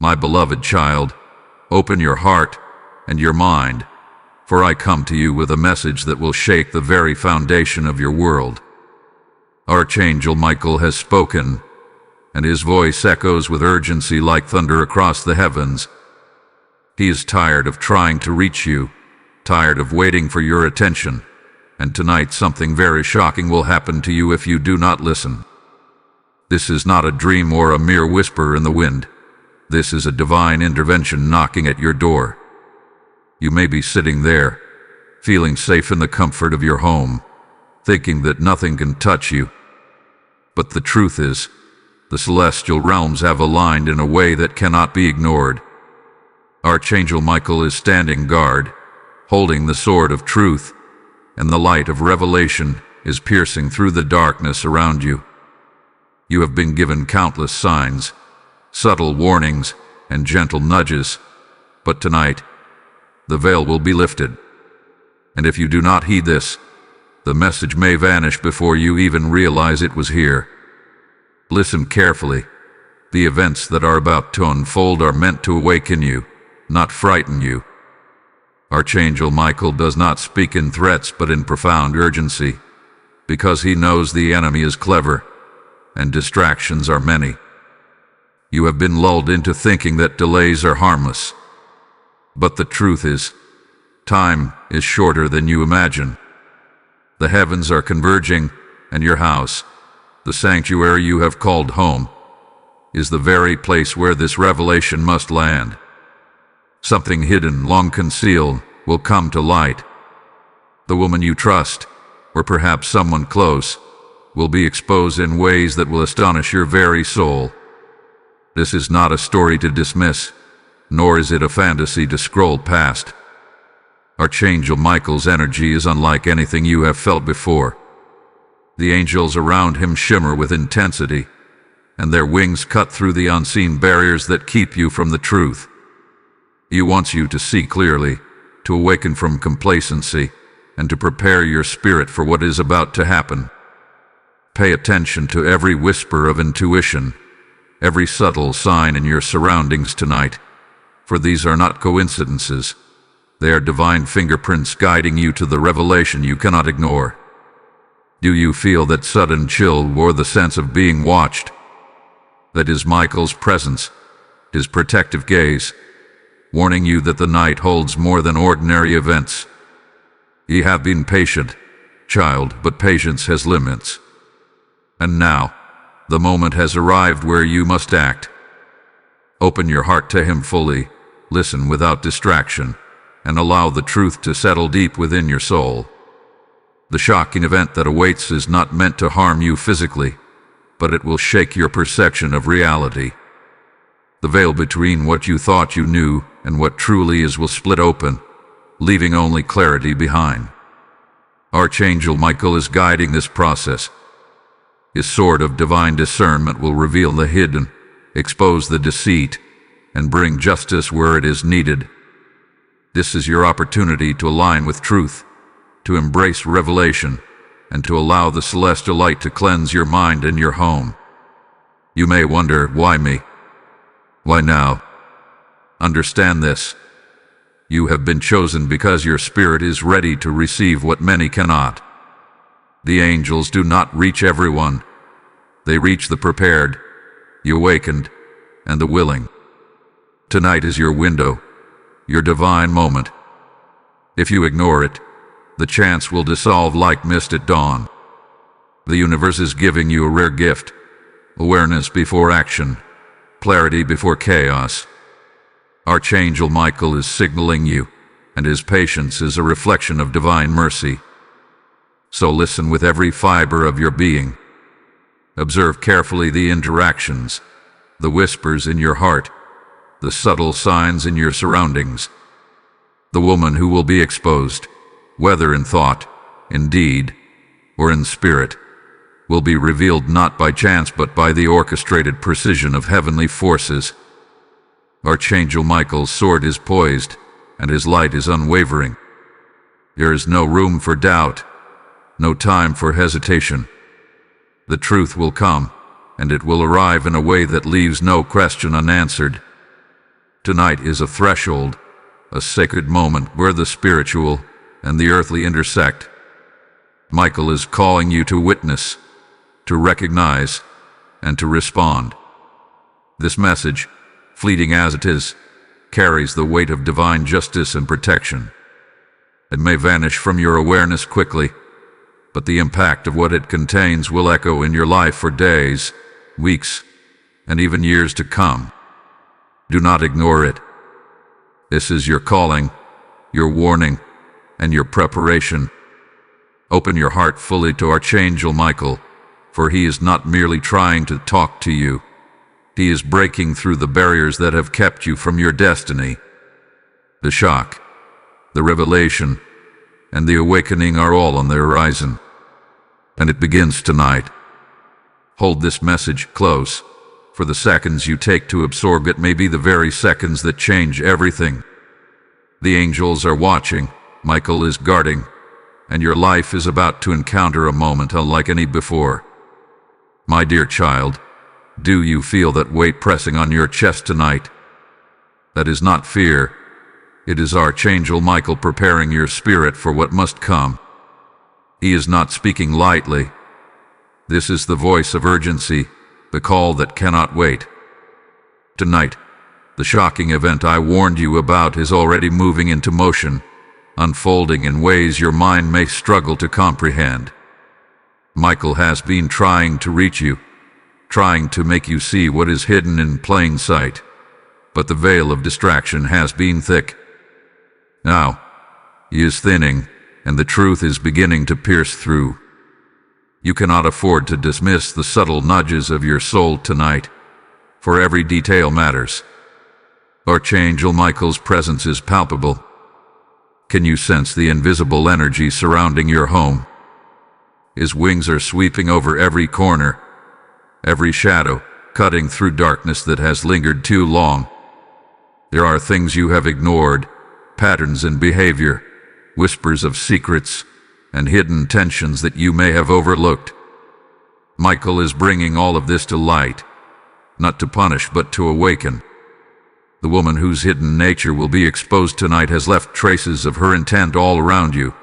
My beloved child, open your heart and your mind, for I come to you with a message that will shake the very foundation of your world. Archangel Michael has spoken, and his voice echoes with urgency like thunder across the heavens. He is tired of trying to reach you, tired of waiting for your attention, and tonight something very shocking will happen to you if you do not listen. This is not a dream or a mere whisper in the wind. This is a divine intervention knocking at your door. You may be sitting there, feeling safe in the comfort of your home, thinking that nothing can touch you. But the truth is, the celestial realms have aligned in a way that cannot be ignored. Archangel Michael is standing guard, holding the sword of truth, and the light of revelation is piercing through the darkness around you. You have been given countless signs, subtle warnings, and gentle nudges, but tonight, the veil will be lifted. And if you do not heed this, the message may vanish before you even realize it was here. Listen carefully. The events that are about to unfold are meant to awaken you, not frighten you. Archangel Michael does not speak in threats but in profound urgency, because he knows the enemy is clever, and distractions are many. You have been lulled into thinking that delays are harmless. But the truth is, time is shorter than you imagine. The heavens are converging, and your house, the sanctuary you have called home, is the very place where this revelation must land. Something hidden, long concealed, will come to light. The woman you trust, or perhaps someone close, will be exposed in ways that will astonish your very soul. This is not a story to dismiss, nor is it a fantasy to scroll past. Archangel Michael's energy is unlike anything you have felt before. The angels around him shimmer with intensity, and their wings cut through the unseen barriers that keep you from the truth. He wants you to see clearly, to awaken from complacency, and to prepare your spirit for what is about to happen. Pay attention to every whisper of intuition, every subtle sign in your surroundings tonight, for these are not coincidences. They are divine fingerprints guiding you to the revelation you cannot ignore. Do you feel that sudden chill or the sense of being watched? That is Michael's presence, his protective gaze, warning you that the night holds more than ordinary events. Ye have been patient, child, but patience has limits. And now, the moment has arrived where you must act. Open your heart to him fully, listen without distraction, and allow the truth to settle deep within your soul. The shocking event that awaits is not meant to harm you physically, but it will shake your perception of reality. The veil between what you thought you knew and what truly is will split open, leaving only clarity behind. Archangel Michael is guiding this process. His sword of divine discernment will reveal the hidden, expose the deceit, and bring justice where it is needed. This is your opportunity to align with truth, to embrace revelation, and to allow the celestial light to cleanse your mind and your home. You may wonder, why me? Why now? Understand this. You have been chosen because your spirit is ready to receive what many cannot. The angels do not reach everyone. They reach the prepared, the awakened, and the willing. Tonight is your window, your divine moment. If you ignore it, the chance will dissolve like mist at dawn. The universe is giving you a rare gift: awareness before action, clarity before chaos. Archangel Michael is signaling you, and his patience is a reflection of divine mercy. So listen with every fiber of your being. Observe carefully the interactions, the whispers in your heart, the subtle signs in your surroundings. The woman who will be exposed, whether in thought, in deed, or in spirit, will be revealed not by chance but by the orchestrated precision of heavenly forces. Archangel Michael's sword is poised, and his light is unwavering. There is no room for doubt, no time for hesitation. The truth will come, and it will arrive in a way that leaves no question unanswered. Tonight is a threshold, a sacred moment where the spiritual and the earthly intersect. Michael is calling you to witness, to recognize, and to respond. This message, fleeting as it is, carries the weight of divine justice and protection. It may vanish from your awareness quickly, but the impact of what it contains will echo in your life for days, weeks, and even years to come. Do not ignore it. This is your calling, your warning, and your preparation. Open your heart fully to Archangel Michael, for he is not merely trying to talk to you. He is breaking through the barriers that have kept you from your destiny. The shock, the revelation, and the awakening are all on the horizon. And it begins tonight. Hold this message close, for the seconds you take to absorb it may be the very seconds that change everything. The angels are watching, Michael is guarding, and your life is about to encounter a moment unlike any before. My dear child, do you feel that weight pressing on your chest tonight? That is not fear. It is Archangel Michael preparing your spirit for what must come. He is not speaking lightly. This is the voice of urgency, the call that cannot wait. Tonight, the shocking event I warned you about is already moving into motion, unfolding in ways your mind may struggle to comprehend. Michael has been trying to reach you, trying to make you see what is hidden in plain sight, but the veil of distraction has been thick. Now, he is thinning, and the truth is beginning to pierce through. You cannot afford to dismiss the subtle nudges of your soul tonight, for every detail matters. Archangel Michael's presence is palpable. Can you sense the invisible energy surrounding your home? His wings are sweeping over every corner, every shadow, cutting through darkness that has lingered too long. There are things you have ignored, patterns in behavior, whispers of secrets, and hidden tensions that you may have overlooked. Michael is bringing all of this to light, not to punish but to awaken. The woman whose hidden nature will be exposed tonight has left traces of her intent all around you,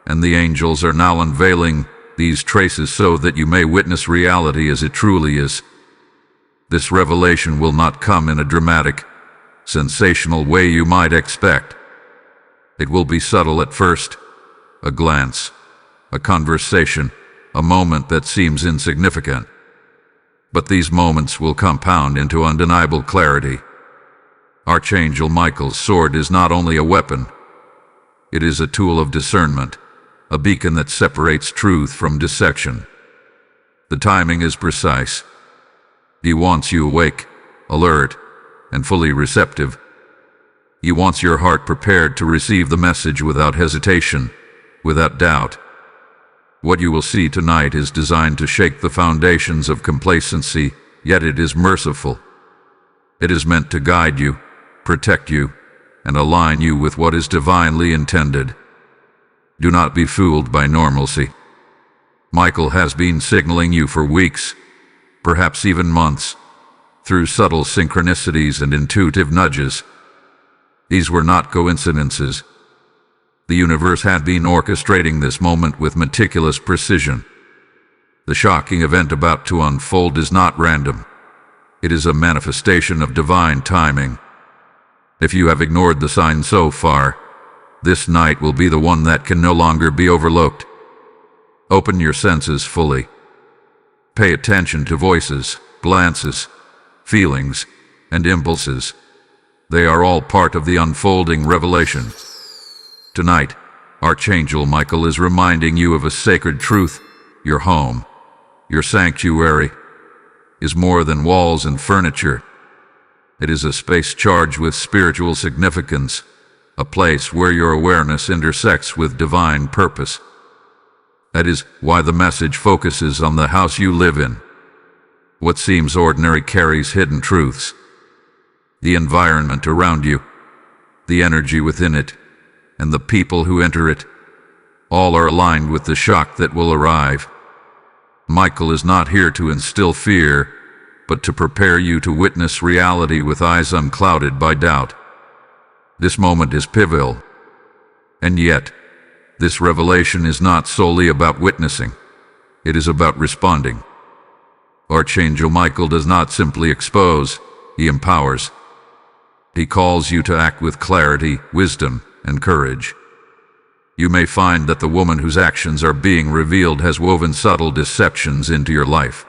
and the angels are now unveiling these traces so that you may witness reality as it truly is. This revelation will not come in a dramatic, sensational way you might expect. It will be subtle at first, a glance, a conversation, a moment that seems insignificant. But these moments will compound into undeniable clarity. Archangel Michael's sword is not only a weapon, it is a tool of discernment, a beacon that separates truth from deception. The timing is precise. He wants you awake, alert, and fully receptive. He wants your heart prepared to receive the message without hesitation, without doubt. What you will see tonight is designed to shake the foundations of complacency, yet it is merciful. It is meant to guide you, protect you, and align you with what is divinely intended. Do not be fooled by normalcy. Michael has been signaling you for weeks, perhaps even months, through subtle synchronicities and intuitive nudges. These were not coincidences. The universe had been orchestrating this moment with meticulous precision. The shocking event about to unfold is not random. It is a manifestation of divine timing. If you have ignored the signs so far, this night will be the one that can no longer be overlooked. Open your senses fully. Pay attention to voices, glances, feelings, and impulses. They are all part of the unfolding revelation. Tonight, Archangel Michael is reminding you of a sacred truth. Your home, your sanctuary, is more than walls and furniture. It is a space charged with spiritual significance, a place where your awareness intersects with divine purpose. That is why the message focuses on the house you live in. What seems ordinary carries hidden truths. The environment around you, the energy within it, and the people who enter it, all are aligned with the shock that will arrive. Michael is not here to instill fear. but to prepare you to witness reality with eyes unclouded by doubt. This moment is pivotal. And yet, this revelation is not solely about witnessing. It is about responding. Archangel Michael does not simply expose, he empowers. He calls you to act with clarity, wisdom, and courage. You may find that the woman whose actions are being revealed has woven subtle deceptions into your life.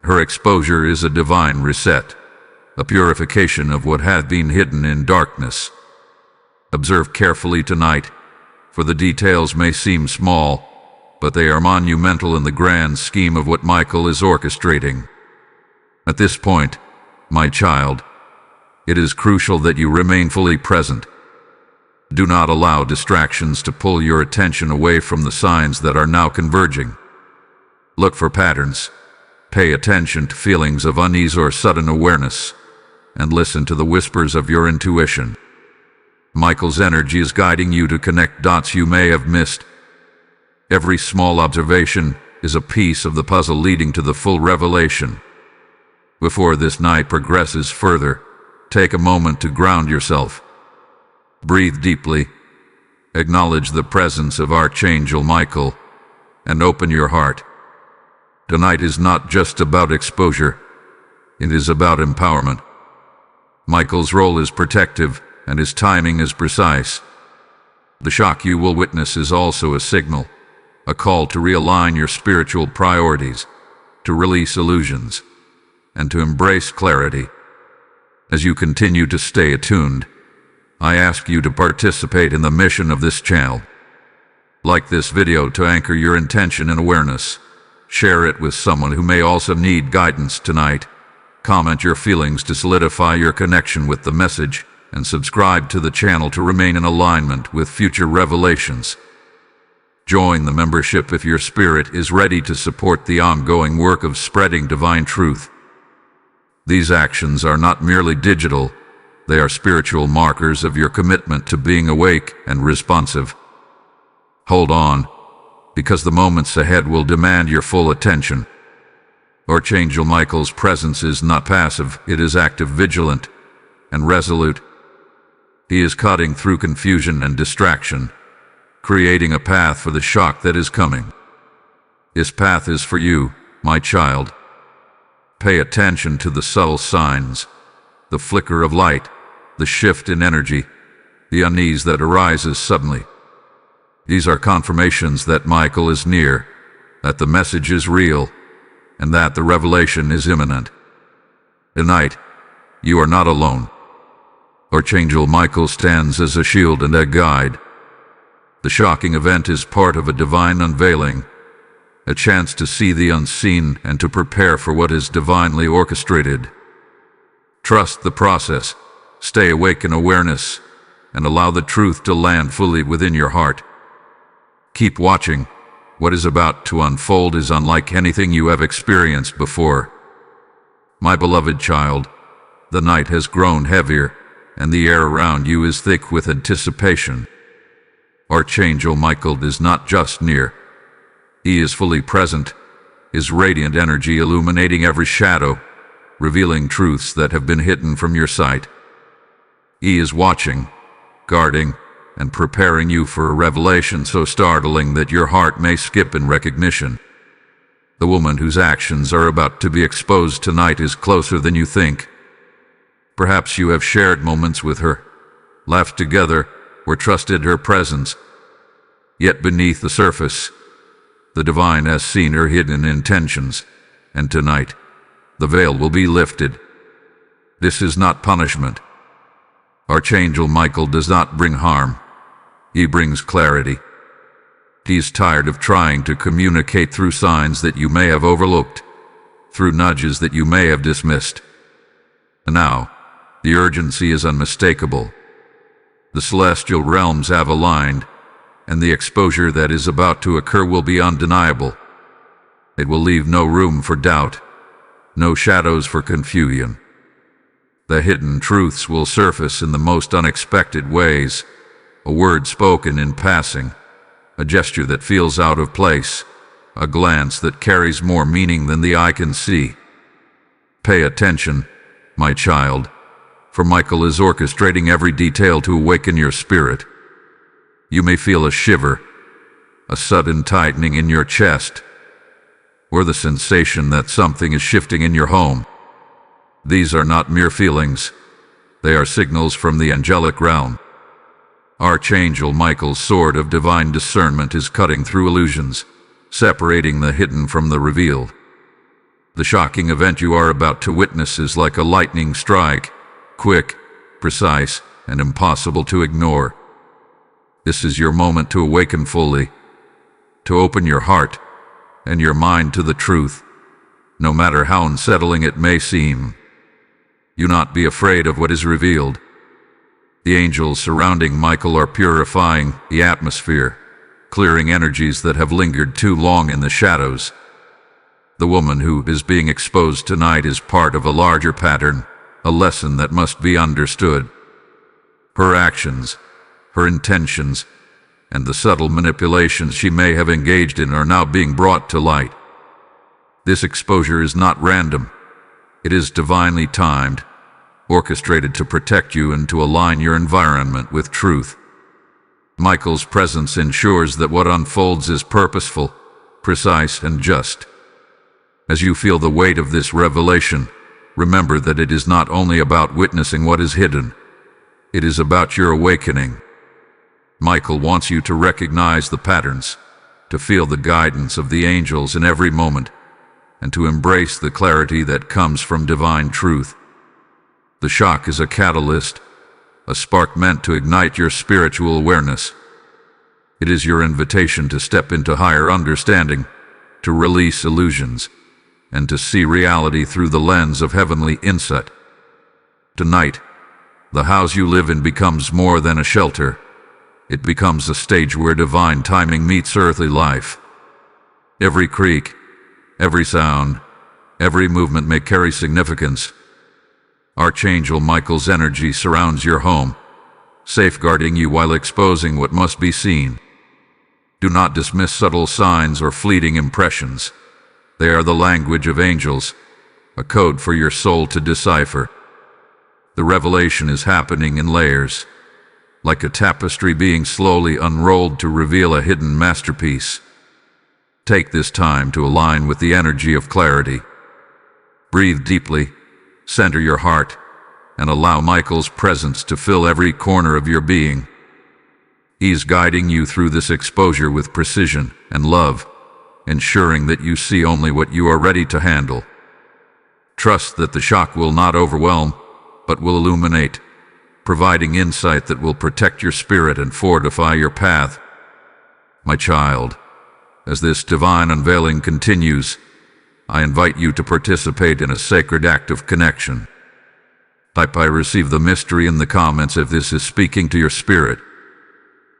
Her exposure is a divine reset, a purification of what had been hidden in darkness. Observe carefully tonight, for the details may seem small, but they are monumental in the grand scheme of what Michael is orchestrating. At this point, my child, it is crucial that you remain fully present. Do not allow distractions to pull your attention away from the signs that are now converging. Look for patterns. Pay attention to feelings of unease or sudden awareness, and listen to the whispers of your intuition. Michael's energy is guiding you to connect dots you may have missed. Every small observation is a piece of the puzzle leading to the full revelation. Before this night progresses further, take a moment to ground yourself. Breathe deeply, acknowledge the presence of Archangel Michael, and open your heart. Tonight is not just about exposure, it is about empowerment. Michael's role is protective, and his timing is precise. The shock you will witness is also a signal, a call to realign your spiritual priorities, to release illusions, and to embrace clarity. As you continue to stay attuned, I ask you to participate in the mission of this channel. Like this video to anchor your intention and awareness. Share it with someone who may also need guidance tonight. Comment your feelings to solidify your connection with the message, and subscribe to the channel to remain in alignment with future revelations. Join the membership if your spirit is ready to support the ongoing work of spreading divine truth. These actions are not merely digital, they are spiritual markers of your commitment to being awake and responsive. Hold on, because the moments ahead will demand your full attention. Archangel Michael's presence is not passive, it is active, vigilant, and resolute. He is cutting through confusion and distraction, creating a path for the shock that is coming. This path is for you, my child. Pay attention to the subtle signs, the flicker of light, the shift in energy, the unease that arises suddenly. These are confirmations that Michael is near, that the message is real, and that the revelation is imminent. Tonight, you are not alone. Archangel Michael stands as a shield and a guide. The shocking event is part of a divine unveiling, a chance to see the unseen and to prepare for what is divinely orchestrated. Trust the process, stay awake in awareness, and allow the truth to land fully within your heart. Keep watching. What is about to unfold is unlike anything you have experienced before. My beloved child, the night has grown heavier, and the air around you is thick with anticipation. Archangel Michael is not just near. He is fully present, his radiant energy illuminating every shadow, revealing truths that have been hidden from your sight. He is watching, guarding, and preparing you for a revelation so startling that your heart may skip in recognition. The woman whose actions are about to be exposed tonight is closer than you think. Perhaps you have shared moments with her, laughed together, or trusted her presence. Yet beneath the surface, the divine has seen her hidden intentions, and tonight, the veil will be lifted. This is not punishment. Archangel Michael does not bring harm. He brings clarity. He is tired of trying to communicate through signs that you may have overlooked, through nudges that you may have dismissed. And now, the urgency is unmistakable. The celestial realms have aligned, and the exposure that is about to occur will be undeniable. It will leave no room for doubt, no shadows for confusion. The hidden truths will surface in the most unexpected ways, a word spoken in passing, a gesture that feels out of place, a glance that carries more meaning than the eye can see. Pay attention, my child, for Michael is orchestrating every detail to awaken your spirit. You may feel a shiver, a sudden tightening in your chest, or the sensation that something is shifting in your home. These are not mere feelings. They are signals from the angelic realm. Archangel Michael's sword of divine discernment is cutting through illusions, separating the hidden from the revealed. The shocking event you are about to witness is like a lightning strike, quick, precise, and impossible to ignore. This is your moment to awaken fully, to open your heart and your mind to the truth, no matter how unsettling it may seem. Do not be afraid of what is revealed. The angels surrounding Michael are purifying the atmosphere, clearing energies that have lingered too long in the shadows. The woman who is being exposed tonight is part of a larger pattern, a lesson that must be understood. Her actions, her intentions, and the subtle manipulations she may have engaged in are now being brought to light. This exposure is not random. It is divinely timed, orchestrated to protect you and to align your environment with truth. Michael's presence ensures that what unfolds is purposeful, precise, and just. As you feel the weight of this revelation, remember that it is not only about witnessing what is hidden, it is about your awakening. Michael wants you to recognize the patterns, to feel the guidance of the angels in every moment, and to embrace the clarity that comes from divine truth. The shock is a catalyst, a spark meant to ignite your spiritual awareness. It is your invitation to step into higher understanding, to release illusions, and to see reality through the lens of heavenly insight. Tonight, the house you live in becomes more than a shelter. It becomes a stage where divine timing meets earthly life. Every creak, every sound, every movement may carry significance. Archangel Michael's energy surrounds your home, safeguarding you while exposing what must be seen. Do not dismiss subtle signs or fleeting impressions. They are the language of angels, a code for your soul to decipher. The revelation is happening in layers, like a tapestry being slowly unrolled to reveal a hidden masterpiece. Take this time to align with the energy of clarity. Breathe deeply, center your heart, and allow Michael's presence to fill every corner of your being. He's guiding you through this exposure with precision and love, ensuring that you see only what you are ready to handle. Trust that the shock will not overwhelm, but will illuminate, providing insight that will protect your spirit and fortify your path. My child, as this divine unveiling continues, I invite you to participate in a sacred act of connection. Type "I receive the mystery" in the comments if this is speaking to your spirit.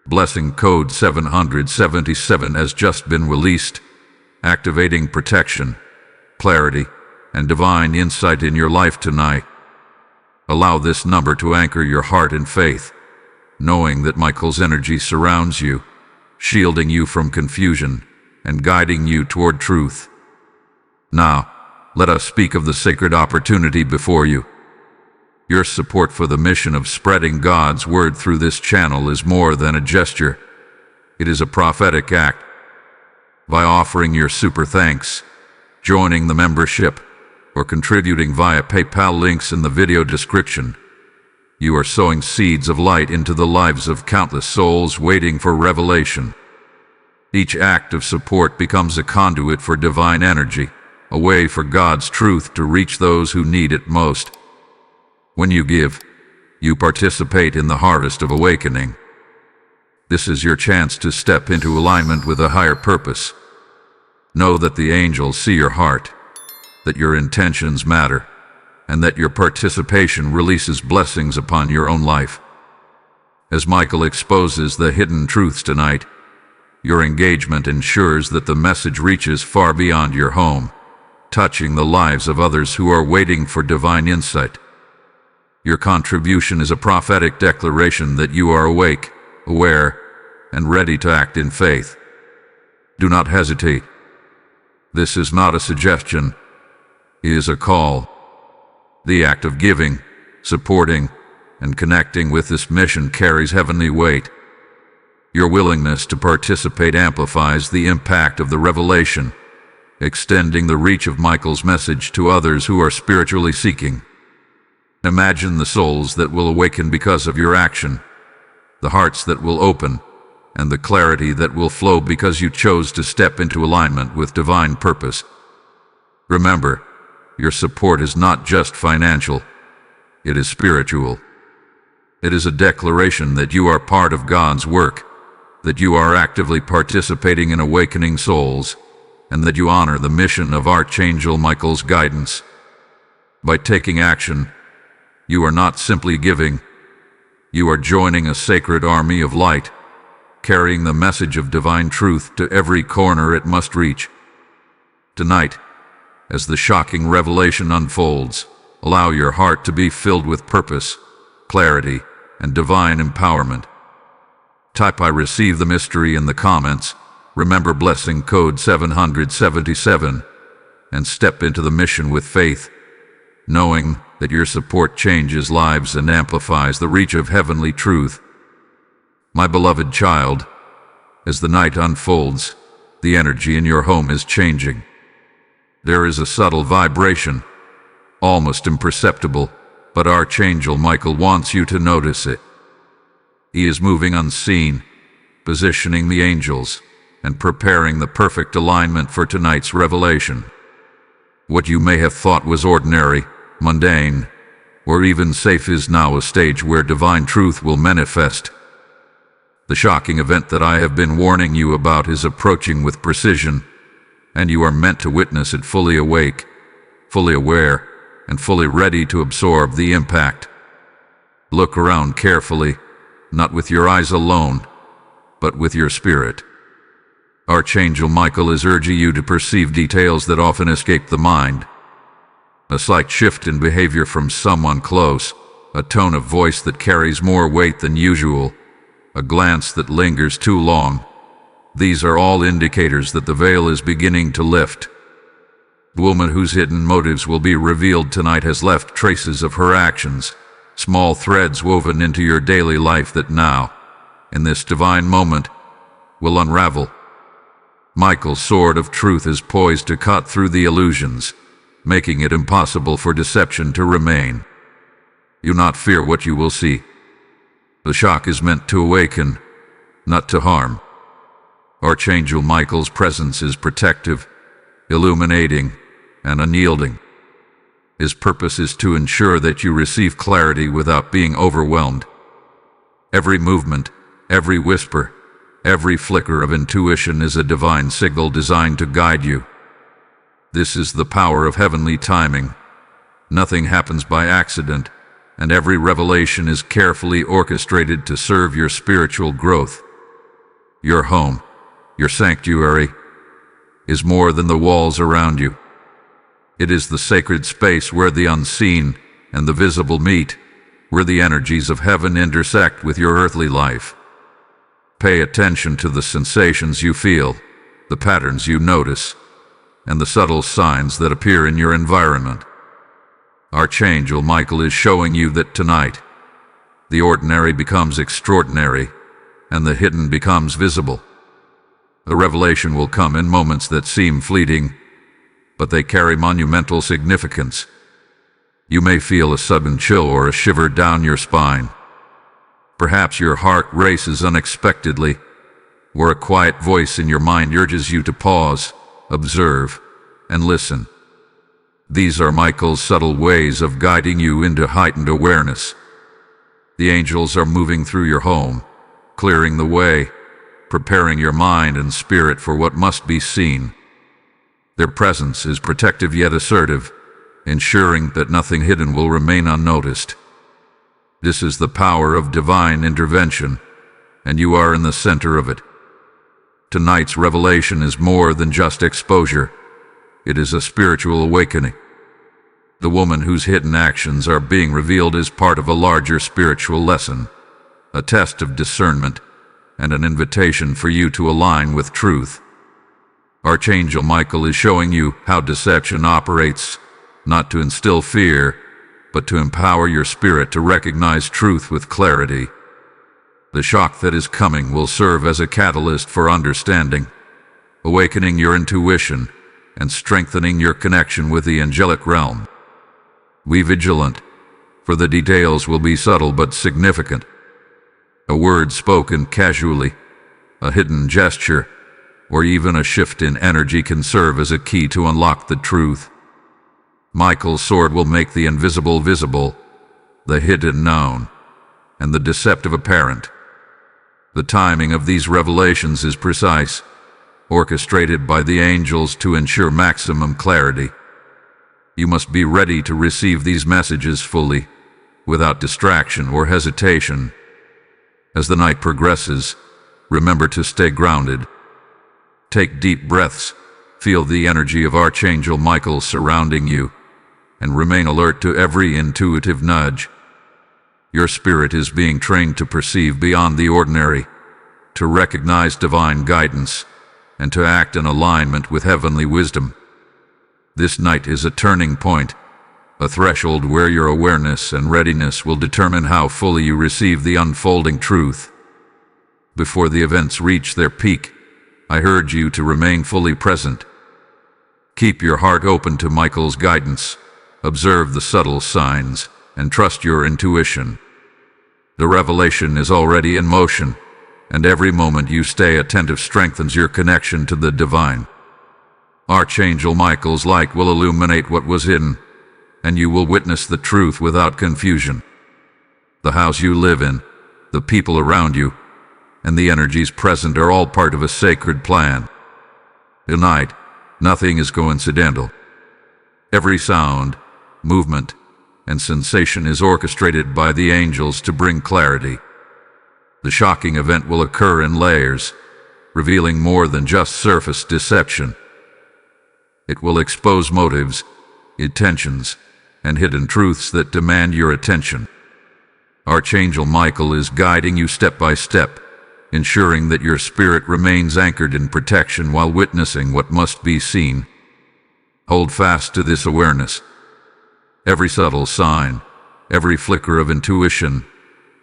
Blessing code 777 has just been released, activating protection, clarity, and divine insight in your life tonight. Allow this number to anchor your heart in faith, knowing that Michael's energy surrounds you, shielding you from confusion and guiding you toward truth. Now, let us speak of the sacred opportunity before you. Your support for the mission of spreading God's word through this channel is more than a gesture. It is a prophetic act. By offering your super thanks, joining the membership, or contributing via PayPal links in the video description, you are sowing seeds of light into the lives of countless souls waiting for revelation. Each act of support becomes a conduit for divine energy, a way for God's truth to reach those who need it most. When you give, you participate in the harvest of awakening. This is your chance to step into alignment with a higher purpose. Know that the angels see your heart, that your intentions matter, and that your participation releases blessings upon your own life. As Michael exposes the hidden truths tonight, your engagement ensures that the message reaches far beyond your home, touching the lives of others who are waiting for divine insight. Your contribution is a prophetic declaration that you are awake, aware, and ready to act in faith. Do not hesitate. This is not a suggestion. It is a call, The act of giving, supporting, and connecting with this mission carries heavenly weight. Your willingness to participate amplifies the impact of the revelation, extending the reach of Michael's message to others who are spiritually seeking. Imagine the souls that will awaken because of your action, the hearts that will open, and the clarity that will flow because you chose to step into alignment with divine purpose. Remember, your support is not just financial, it is spiritual. It is a declaration that you are part of God's work, that you are actively participating in awakening souls, and that you honor the mission of Archangel Michael's guidance. By taking action, you are not simply giving, you are joining a sacred army of light, carrying the message of divine truth to every corner it must reach. Tonight, as the shocking revelation unfolds, allow your heart to be filled with purpose, clarity, and divine empowerment. Type "I receive the mystery" in the comments, remember blessing code 777, and step into the mission with faith, knowing that your support changes lives and amplifies the reach of heavenly truth. My beloved child, as the night unfolds, the energy in your home is changing. There is a subtle vibration, almost imperceptible, but Archangel Michael wants you to notice it. He is moving unseen, positioning the angels, and preparing the perfect alignment for tonight's revelation. What you may have thought was ordinary, mundane, or even safe is now a stage where divine truth will manifest. The shocking event that I have been warning you about is approaching with precision, and you are meant to witness it fully awake, fully aware, and fully ready to absorb the impact. Look around carefully, not with your eyes alone, but with your spirit. Archangel Michael is urging you to perceive details that often escape the mind. A slight shift in behavior from someone close, a tone of voice that carries more weight than usual, a glance that lingers too long. These are all indicators that the veil is beginning to lift. The woman whose hidden motives will be revealed tonight has left traces of her actions, small threads woven into your daily life that now, in this divine moment, will unravel. Michael's sword of truth is poised to cut through the illusions, making it impossible for deception to remain. Do not fear what you will see. The shock is meant to awaken, not to harm. Archangel Michael's presence is protective, illuminating, and unyielding. His purpose is to ensure that you receive clarity without being overwhelmed. Every movement, every whisper, every flicker of intuition is a divine signal designed to guide you. This is the power of heavenly timing. Nothing happens by accident, and every revelation is carefully orchestrated to serve your spiritual growth. Your home, your sanctuary, is more than the walls around you. It is the sacred space where the unseen and the visible meet, where the energies of heaven intersect with your earthly life. Pay attention to the sensations you feel, the patterns you notice, and the subtle signs that appear in your environment. Archangel Michael is showing you that tonight, the ordinary becomes extraordinary, and the hidden becomes visible. The revelation will come in moments that seem fleeting, but they carry monumental significance. You may feel a sudden chill or a shiver down your spine. Perhaps your heart races unexpectedly, or a quiet voice in your mind urges you to pause, observe, and listen. These are Michael's subtle ways of guiding you into heightened awareness. The angels are moving through your home, clearing the way, preparing your mind and spirit for what must be seen. Their presence is protective yet assertive, ensuring that nothing hidden will remain unnoticed. This is the power of divine intervention, and you are in the center of it. Tonight's revelation is more than just exposure. It is a spiritual awakening. The woman whose hidden actions are being revealed is part of a larger spiritual lesson, a test of discernment, and an invitation for you to align with truth. Archangel Michael is showing you how deception operates, not to instill fear, but to empower your spirit to recognize truth with clarity. The shock that is coming will serve as a catalyst for understanding, awakening your intuition and strengthening your connection with the angelic realm. Be vigilant, for the details will be subtle but significant. A word spoken casually, a hidden gesture, or even a shift in energy can serve as a key to unlock the truth. Michael's sword will make the invisible visible, the hidden known, and the deceptive apparent. The timing of these revelations is precise, orchestrated by the angels to ensure maximum clarity. You must be ready to receive these messages fully, without distraction or hesitation. As the night progresses, remember to stay grounded. Take deep breaths, feel the energy of Archangel Michael surrounding you, and remain alert to every intuitive nudge. Your spirit is being trained to perceive beyond the ordinary, to recognize divine guidance, and to act in alignment with heavenly wisdom. This night is a turning point, a threshold where your awareness and readiness will determine how fully you receive the unfolding truth. Before the events reach their peak, I urge you to remain fully present. Keep your heart open to Michael's guidance, observe the subtle signs, and trust your intuition. The revelation is already in motion, and every moment you stay attentive strengthens your connection to the divine. Archangel Michael's light will illuminate what was hidden, and you will witness the truth without confusion. The house you live in, the people around you, and the energies present are all part of a sacred plan. Tonight, nothing is coincidental. Every sound, movement, and sensation is orchestrated by the angels to bring clarity. The shocking event will occur in layers, revealing more than just surface deception. It will expose motives, intentions, and hidden truths that demand your attention. Archangel Michael is guiding you step by step, ensuring that your spirit remains anchored in protection while witnessing what must be seen. Hold fast to this awareness. Every subtle sign, every flicker of intuition,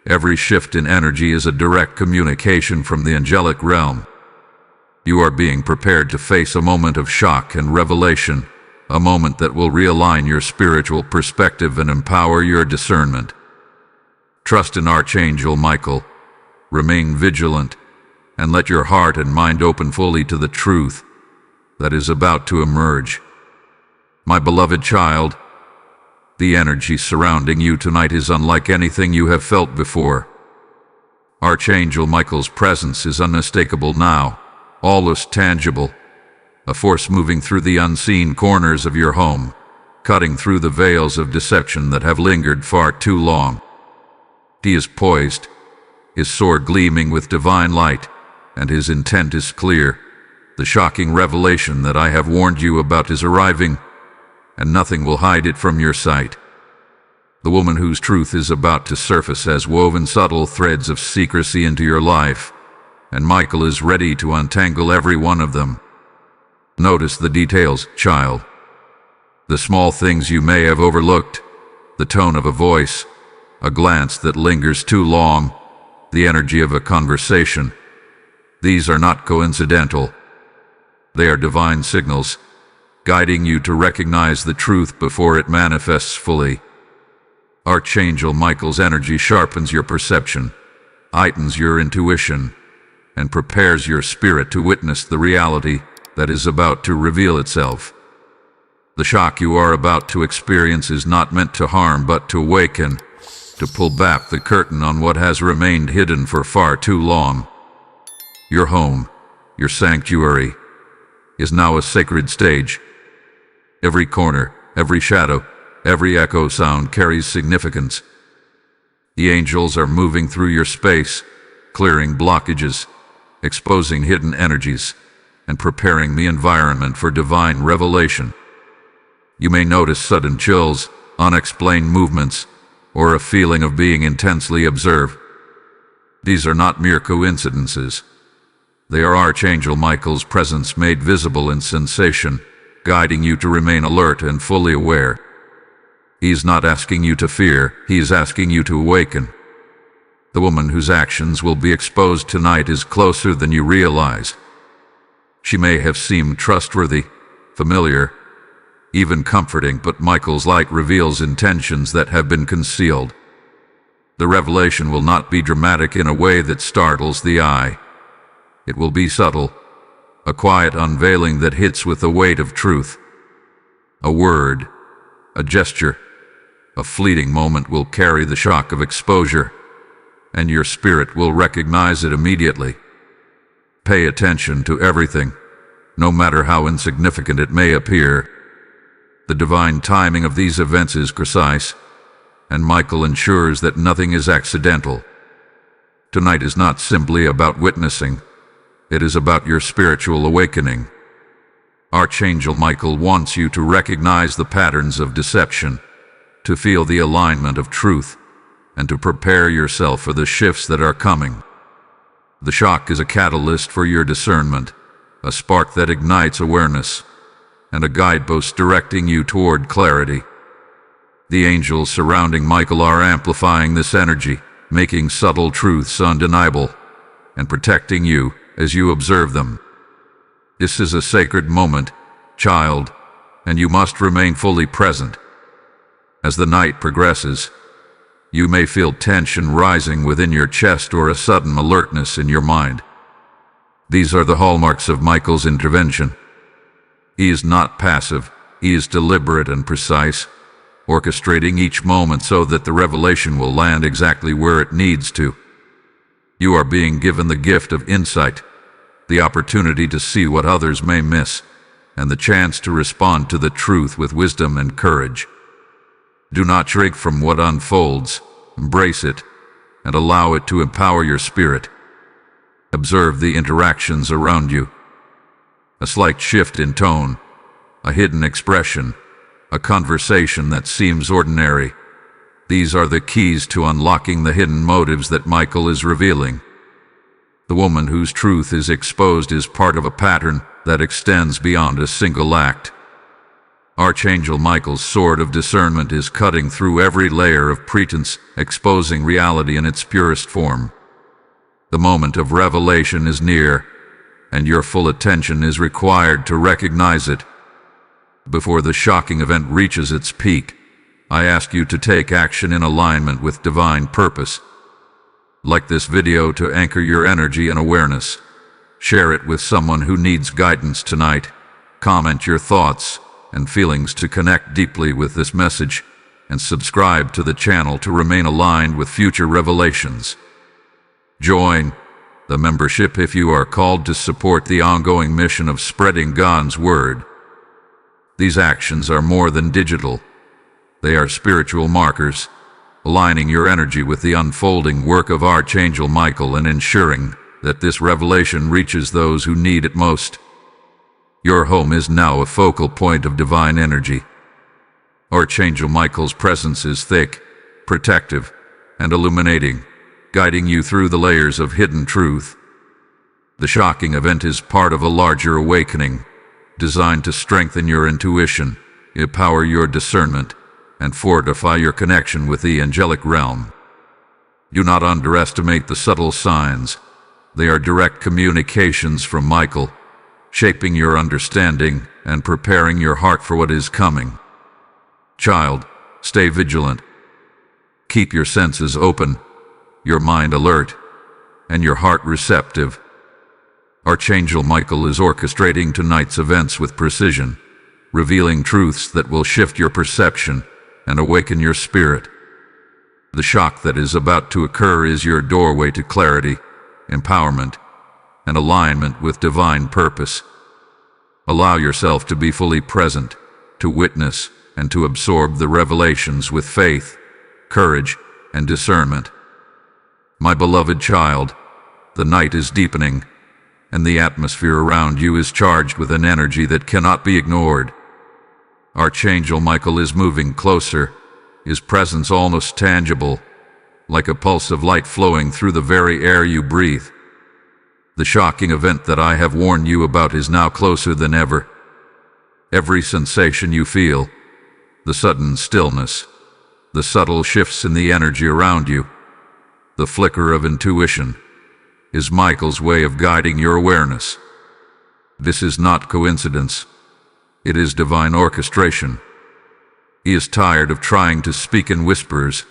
every shift in energy is a direct communication from the angelic realm. You are being prepared to face a moment of shock and revelation, a moment that will realign your spiritual perspective and empower your discernment. Trust in Archangel Michael, remain vigilant, and let your heart and mind open fully to the truth that is about to emerge. My beloved child, the energy surrounding you tonight is unlike anything you have felt before. Archangel Michael's presence is unmistakable now, almost tangible, a force moving through the unseen corners of your home, cutting through the veils of deception that have lingered far too long. He is poised, his sword gleaming with divine light, and his intent is clear. The shocking revelation that I have warned you about is arriving, and nothing will hide it from your sight. The woman whose truth is about to surface has woven subtle threads of secrecy into your life, and Michael is ready to untangle every one of them. Notice the details, child. The small things you may have overlooked, the tone of a voice, a glance that lingers too long, the energy of a conversation. These are not coincidental. They are divine signals, guiding you to recognize the truth before it manifests fully. Archangel Michael's energy sharpens your perception, heightens your intuition, and prepares your spirit to witness the reality that is about to reveal itself. The shock you are about to experience is not meant to harm but to awaken, to pull back the curtain on what has remained hidden for far too long. Your home, your sanctuary, is now a sacred stage. Every corner, every shadow, every echo sound carries significance. The angels are moving through your space, clearing blockages, exposing hidden energies, and preparing the environment for divine revelation. You may notice sudden chills, unexplained movements, or a feeling of being intensely observed. These are not mere coincidences. They are Archangel Michael's presence made visible in sensation, guiding you to remain alert and fully aware. He's not asking you to fear, he is asking you to awaken. The woman whose actions will be exposed tonight is closer than you realize. She may have seemed trustworthy, familiar, even comforting, but Michael's light reveals intentions that have been concealed. The revelation will not be dramatic in a way that startles the eye. It will be subtle, a quiet unveiling that hits with the weight of truth. A word, a gesture, a fleeting moment will carry the shock of exposure, and your spirit will recognize it immediately. Pay attention to everything, no matter how insignificant it may appear. The divine timing of these events is precise, and Michael ensures that nothing is accidental. Tonight is not simply about witnessing, it is about your spiritual awakening. Archangel Michael wants you to recognize the patterns of deception, to feel the alignment of truth, and to prepare yourself for the shifts that are coming. The shock is a catalyst for your discernment, a spark that ignites awareness, and a guidepost directing you toward clarity. The angels surrounding Michael are amplifying this energy, making subtle truths undeniable, and protecting you as you observe them. This is a sacred moment, child, and you must remain fully present. As the night progresses, you may feel tension rising within your chest or a sudden alertness in your mind. These are the hallmarks of Michael's intervention. He is not passive, he is deliberate and precise, orchestrating each moment so that the revelation will land exactly where it needs to. You are being given the gift of insight, the opportunity to see what others may miss, and the chance to respond to the truth with wisdom and courage. Do not shrink from what unfolds, embrace it, and allow it to empower your spirit. Observe the interactions around you. A slight shift in tone, a hidden expression, a conversation that seems ordinary. These are the keys to unlocking the hidden motives that Michael is revealing. The woman whose truth is exposed is part of a pattern that extends beyond a single act. Archangel Michael's sword of discernment is cutting through every layer of pretense, exposing reality in its purest form. The moment of revelation is near, and your full attention is required to recognize it. Before the shocking event reaches its peak, I ask you to take action in alignment with divine purpose. Like this video to anchor your energy and awareness. Share it with someone who needs guidance tonight. Comment your thoughts and feelings to connect deeply with this message, and subscribe to the channel to remain aligned with future revelations. Join the membership if you are called to support the ongoing mission of spreading God's word. These actions are more than digital. They are spiritual markers, aligning your energy with the unfolding work of Archangel Michael and ensuring that this revelation reaches those who need it most. Your home is now a focal point of divine energy. Archangel Michael's presence is thick, protective, and illuminating, guiding you through the layers of hidden truth. The shocking event is part of a larger awakening, designed to strengthen your intuition, empower your discernment, and fortify your connection with the angelic realm. Do not underestimate the subtle signs. They are direct communications from Michael, shaping your understanding and preparing your heart for what is coming. Child, stay vigilant. Keep your senses open, your mind alert, and your heart receptive. Archangel Michael is orchestrating tonight's events with precision, revealing truths that will shift your perception and awaken your spirit. The shock that is about to occur is your doorway to clarity, empowerment, and alignment with divine purpose. Allow yourself to be fully present, to witness, and to absorb the revelations with faith, courage, and discernment. My beloved child, the night is deepening, and the atmosphere around you is charged with an energy that cannot be ignored. Archangel Michael is moving closer, his presence almost tangible, like a pulse of light flowing through the very air you breathe. The shocking event that I have warned you about is now closer than ever. Every sensation you feel, the sudden stillness, the subtle shifts in the energy around you, the flicker of intuition, is Michael's way of guiding your awareness. This is not coincidence. It is divine orchestration. He is tired of trying to speak in whispers,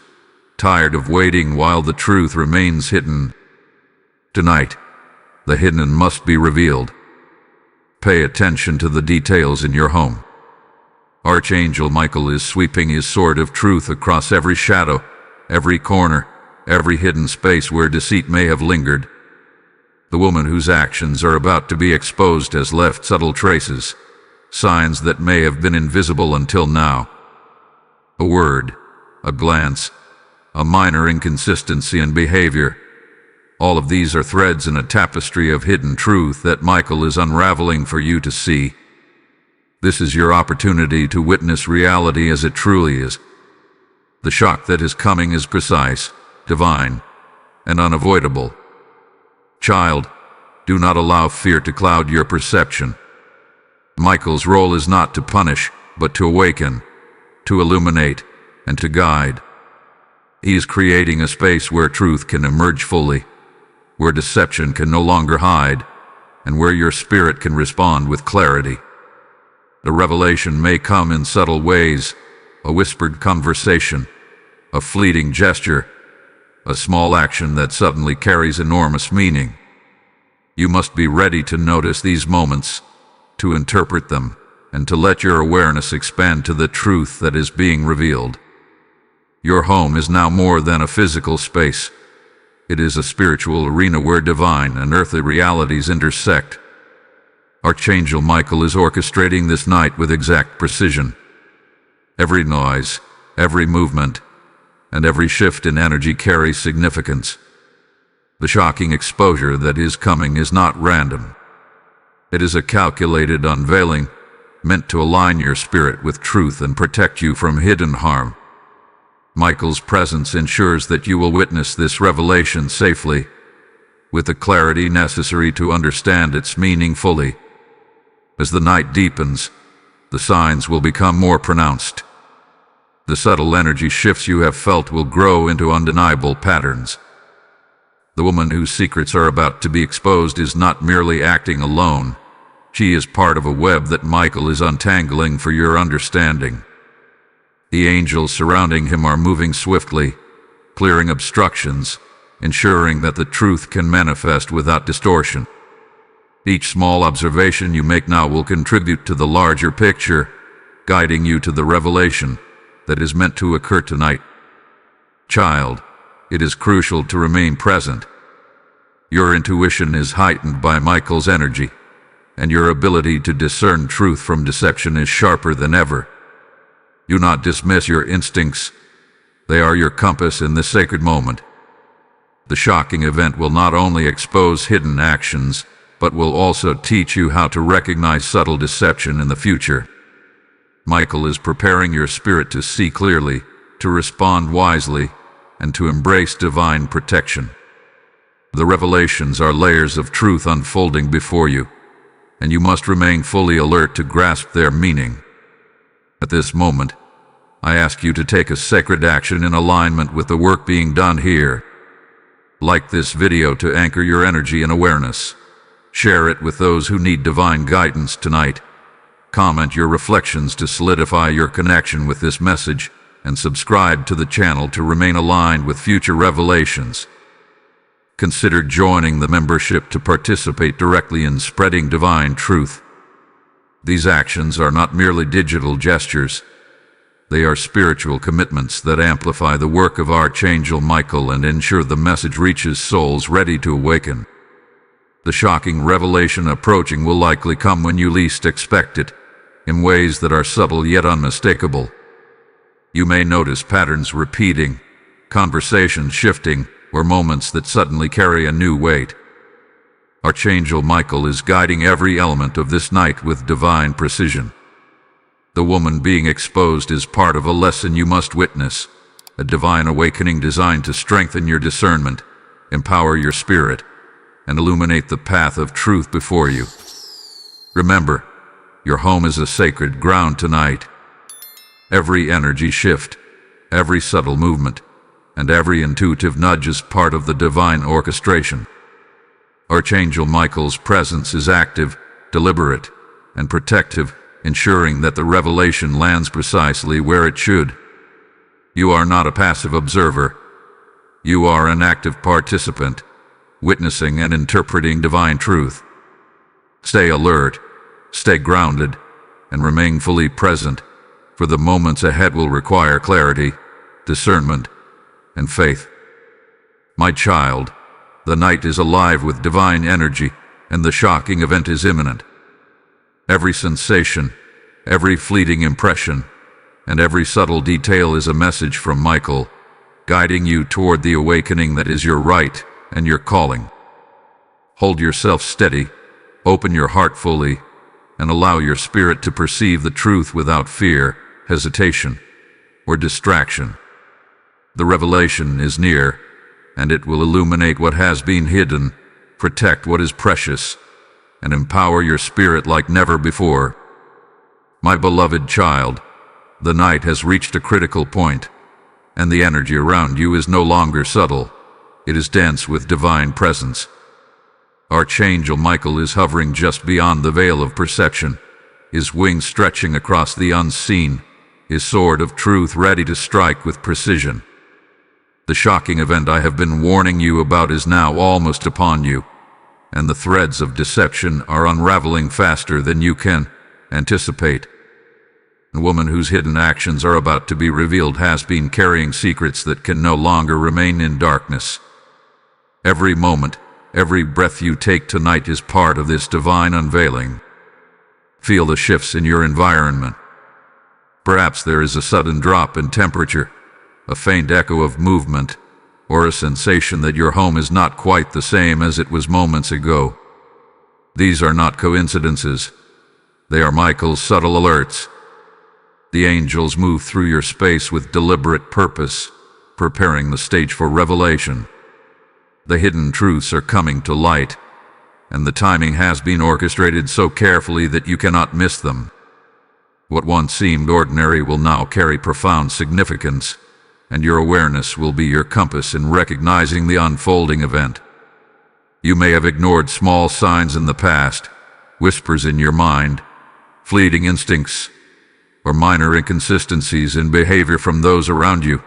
tired of waiting while the truth remains hidden. Tonight, the hidden must be revealed. Pay attention to the details in your home. Archangel Michael is sweeping his sword of truth across every shadow, every corner, every hidden space where deceit may have lingered. The woman whose actions are about to be exposed has left subtle traces, signs that may have been invisible until now. A word, a glance, a minor inconsistency in behavior. All of these are threads in a tapestry of hidden truth that Michael is unraveling for you to see. This is your opportunity to witness reality as it truly is. The shock that is coming is precise, divine, and unavoidable. Child, do not allow fear to cloud your perception. Michael's role is not to punish, but to awaken, to illuminate, and to guide. He is creating a space where truth can emerge fully, where deception can no longer hide, and where your spirit can respond with clarity. The revelation may come in subtle ways, a whispered conversation, a fleeting gesture, a small action that suddenly carries enormous meaning. You must be ready to notice these moments, to interpret them, and to let your awareness expand to the truth that is being revealed. Your home is now more than a physical space. It is a spiritual arena where divine and earthly realities intersect. Archangel Michael is orchestrating this night with exact precision. Every noise, every movement, and every shift in energy carries significance. The shocking exposure that is coming is not random. It is a calculated unveiling, meant to align your spirit with truth and protect you from hidden harm. Michael's presence ensures that you will witness this revelation safely, with the clarity necessary to understand its meaning fully. As the night deepens, the signs will become more pronounced. The subtle energy shifts you have felt will grow into undeniable patterns. The woman whose secrets are about to be exposed is not merely acting alone. She is part of a web that Michael is untangling for your understanding. The angels surrounding him are moving swiftly, clearing obstructions, ensuring that the truth can manifest without distortion. Each small observation you make now will contribute to the larger picture, guiding you to the revelation that is meant to occur tonight. Child, it is crucial to remain present. Your intuition is heightened by Michael's energy, and your ability to discern truth from deception is sharper than ever. Do not dismiss your instincts. They are your compass in this sacred moment. The shocking event will not only expose hidden actions, but will also teach you how to recognize subtle deception in the future. Michael is preparing your spirit to see clearly, to respond wisely, and to embrace divine protection. The revelations are layers of truth unfolding before you, and you must remain fully alert to grasp their meaning. At this moment, I ask you to take a sacred action in alignment with the work being done here. Like this video to anchor your energy and awareness. Share it with those who need divine guidance tonight. Comment your reflections to solidify your connection with this message, and subscribe to the channel to remain aligned with future revelations. Consider joining the membership to participate directly in spreading divine truth. These actions are not merely digital gestures. They are spiritual commitments that amplify the work of Archangel Michael and ensure the message reaches souls ready to awaken. The shocking revelation approaching will likely come when you least expect it, in ways that are subtle yet unmistakable. You may notice patterns repeating, conversations shifting, or moments that suddenly carry a new weight. Archangel Michael is guiding every element of this night with divine precision. The woman being exposed is part of a lesson you must witness, a divine awakening designed to strengthen your discernment, empower your spirit, and illuminate the path of truth before you. Remember, your home is a sacred ground tonight. Every energy shift, every subtle movement, and every intuitive nudge is part of the divine orchestration. Archangel Michael's presence is active, deliberate, and protective, ensuring that the revelation lands precisely where it should. You are not a passive observer. You are an active participant, witnessing and interpreting divine truth. Stay alert, stay grounded, and remain fully present, for the moments ahead will require clarity, discernment, and faith. My child, the night is alive with divine energy, and the shocking event is imminent. Every sensation, every fleeting impression, and every subtle detail is a message from Michael, guiding you toward the awakening that is your right and your calling. Hold yourself steady, open your heart fully, and allow your spirit to perceive the truth without fear, hesitation, or distraction. The revelation is near, and it will illuminate what has been hidden, protect what is precious, and empower your spirit like never before. My beloved child, the night has reached a critical point, and the energy around you is no longer subtle. It is dense with divine presence. Archangel Michael is hovering just beyond the veil of perception, his wings stretching across the unseen, his sword of truth ready to strike with precision. The shocking event I have been warning you about is now almost upon you, and the threads of deception are unraveling faster than you can anticipate. The woman whose hidden actions are about to be revealed has been carrying secrets that can no longer remain in darkness. Every moment, every breath you take tonight is part of this divine unveiling. Feel the shifts in your environment. Perhaps there is a sudden drop in temperature, a faint echo of movement, or a sensation that your home is not quite the same as it was moments ago. These are not coincidences. They are Michael's subtle alerts. The angels move through your space with deliberate purpose, preparing the stage for revelation. The hidden truths are coming to light, and the timing has been orchestrated so carefully that you cannot miss them. What once seemed ordinary will now carry profound significance, and your awareness will be your compass in recognizing the unfolding event. You may have ignored small signs in the past, whispers in your mind, fleeting instincts, or minor inconsistencies in behavior from those around you.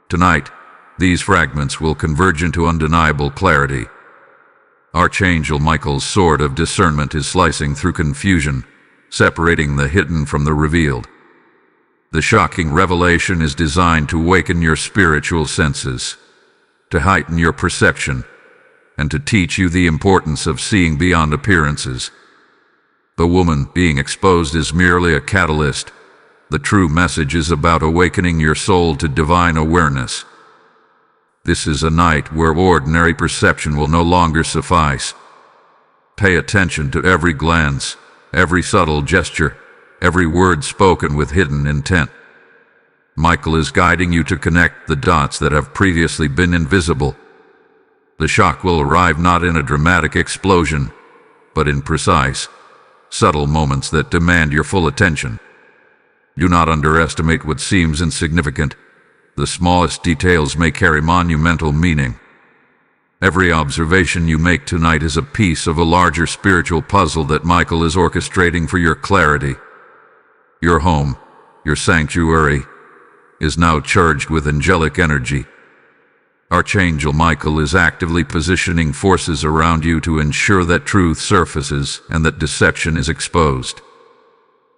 Tonight, these fragments will converge into undeniable clarity. Archangel Michael's sword of discernment is slicing through confusion, separating the hidden from the revealed. The shocking revelation is designed to awaken your spiritual senses, to heighten your perception, and to teach you the importance of seeing beyond appearances. The woman being exposed is merely a catalyst. The true message is about awakening your soul to divine awareness. This is a night where ordinary perception will no longer suffice. Pay attention to every glance, every subtle gesture, every word spoken with hidden intent. Michael is guiding you to connect the dots that have previously been invisible. The shock will arrive not in a dramatic explosion, but in precise, subtle moments that demand your full attention. Do not underestimate what seems insignificant. The smallest details may carry monumental meaning. Every observation you make tonight is a piece of a larger spiritual puzzle that Michael is orchestrating for your clarity. Your home, your sanctuary, is now charged with angelic energy. Archangel Michael is actively positioning forces around you to ensure that truth surfaces and that deception is exposed.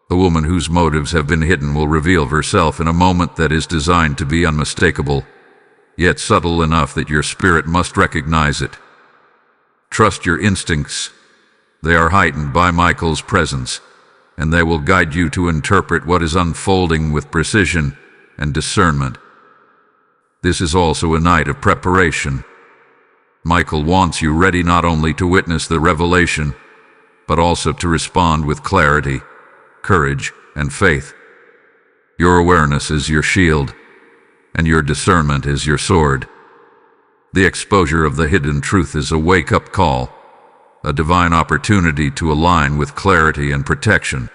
The woman whose motives have been hidden will reveal herself in a moment that is designed to be unmistakable, yet subtle enough that your spirit must recognize it. Trust your instincts. They are heightened by Michael's presence, and they will guide you to interpret what is unfolding with precision and discernment. This is also a night of preparation. Michael wants you ready not only to witness the revelation, but also to respond with clarity, courage, and faith. Your awareness is your shield, and your discernment is your sword. The exposure of the hidden truth is a wake-up call, a divine opportunity to align with clarity and protection.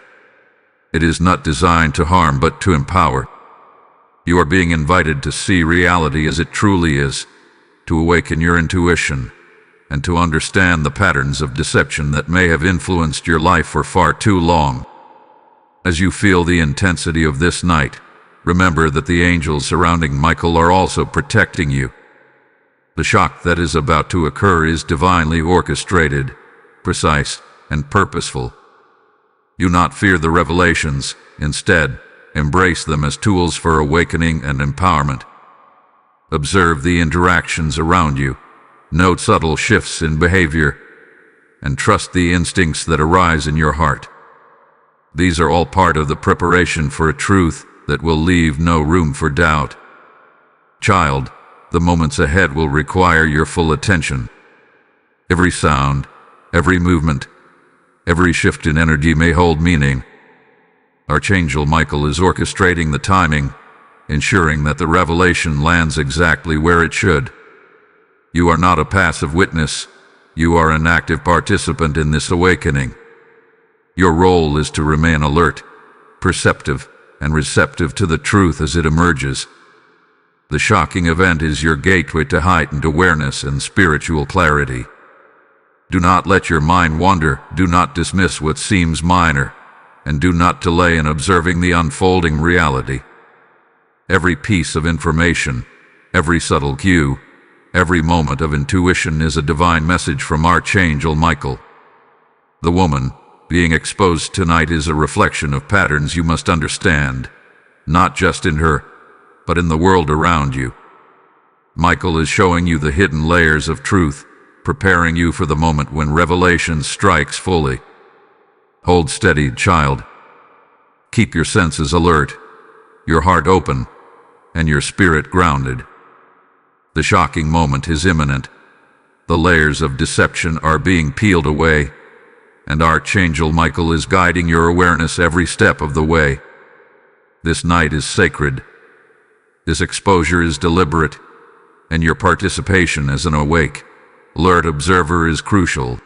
It is not designed to harm but to empower. You are being invited to see reality as it truly is, to awaken your intuition, and to understand the patterns of deception that may have influenced your life for far too long. As you feel the intensity of this night, remember that the angels surrounding Michael are also protecting you. The shock that is about to occur is divinely orchestrated, precise, and purposeful. Do not fear the revelations. Instead, embrace them as tools for awakening and empowerment. Observe the interactions around you, note subtle shifts in behavior, and trust the instincts that arise in your heart. These are all part of the preparation for a truth that will leave no room for doubt. Child, the moments ahead will require your full attention. Every sound, every movement, every shift in energy may hold meaning. Archangel Michael is orchestrating the timing, ensuring that the revelation lands exactly where it should. You are not a passive witness. You are an active participant in this awakening. Your role is to remain alert, perceptive, and receptive to the truth as it emerges. The shocking event is your gateway to heightened awareness and spiritual clarity. Do not let your mind wander, do not dismiss what seems minor, and do not delay in observing the unfolding reality. Every piece of information, every subtle cue, every moment of intuition is a divine message from Archangel Michael. The woman being exposed tonight is a reflection of patterns you must understand, not just in her, but in the world around you. Michael is showing you the hidden layers of truth, preparing you for the moment when revelation strikes fully. Hold steady, child. Keep your senses alert, your heart open, and your spirit grounded. The shocking moment is imminent. The layers of deception are being peeled away, and Archangel Michael is guiding your awareness every step of the way. This night is sacred. This exposure is deliberate, and your participation as an awake, alert observer is crucial.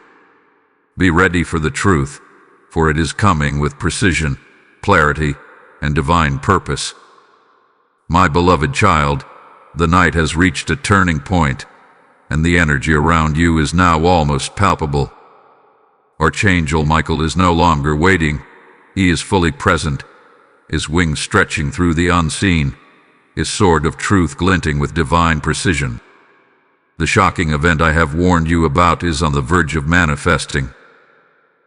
Be ready for the truth, for it is coming with precision, clarity, and divine purpose. My beloved child, the night has reached a turning point, and the energy around you is now almost palpable. Archangel Michael is no longer waiting. He is fully present, his wings stretching through the unseen, his sword of truth glinting with divine precision. The shocking event I have warned you about is on the verge of manifesting.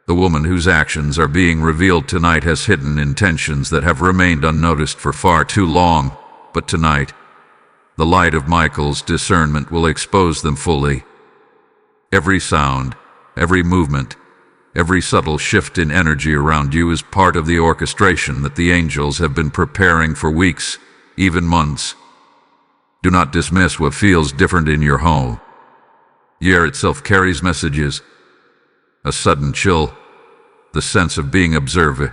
The woman whose actions are being revealed tonight has hidden intentions that have remained unnoticed for far too long, but tonight, the light of Michael's discernment will expose them fully. Every sound, every movement, every subtle shift in energy around you is part of the orchestration that the angels have been preparing for weeks, even months. Do not dismiss what feels different in your home. The air itself carries messages. A sudden chill, the sense of being observed,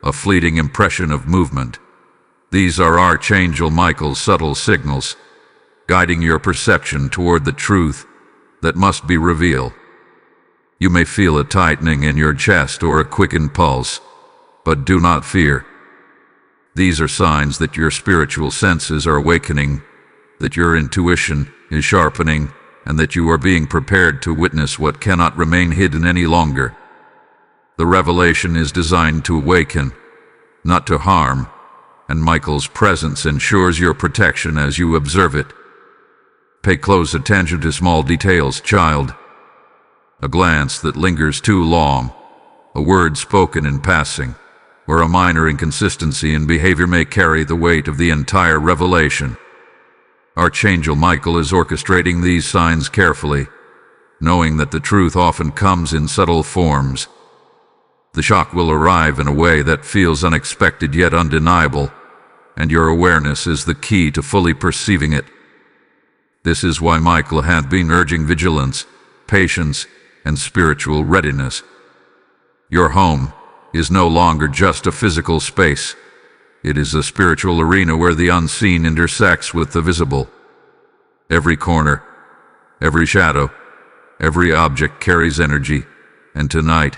a fleeting impression of movement. These are Archangel Michael's subtle signals, guiding your perception toward the truth that must be revealed. You may feel a tightening in your chest or a quickened pulse, but do not fear. These are signs that your spiritual senses are awakening, that your intuition is sharpening, and that you are being prepared to witness what cannot remain hidden any longer. The revelation is designed to awaken, not to harm, and Michael's presence ensures your protection as you observe it. Pay close attention to small details, child. A glance that lingers too long, a word spoken in passing, or a minor inconsistency in behavior may carry the weight of the entire revelation. Archangel Michael is orchestrating these signs carefully, knowing that the truth often comes in subtle forms. The shock will arrive in a way that feels unexpected yet undeniable, and your awareness is the key to fully perceiving it. This is why Michael hath been urging vigilance, patience, and spiritual readiness. Your home is no longer just a physical space. It is a spiritual arena where the unseen intersects with the visible. Every corner, every shadow, every object carries energy, and tonight,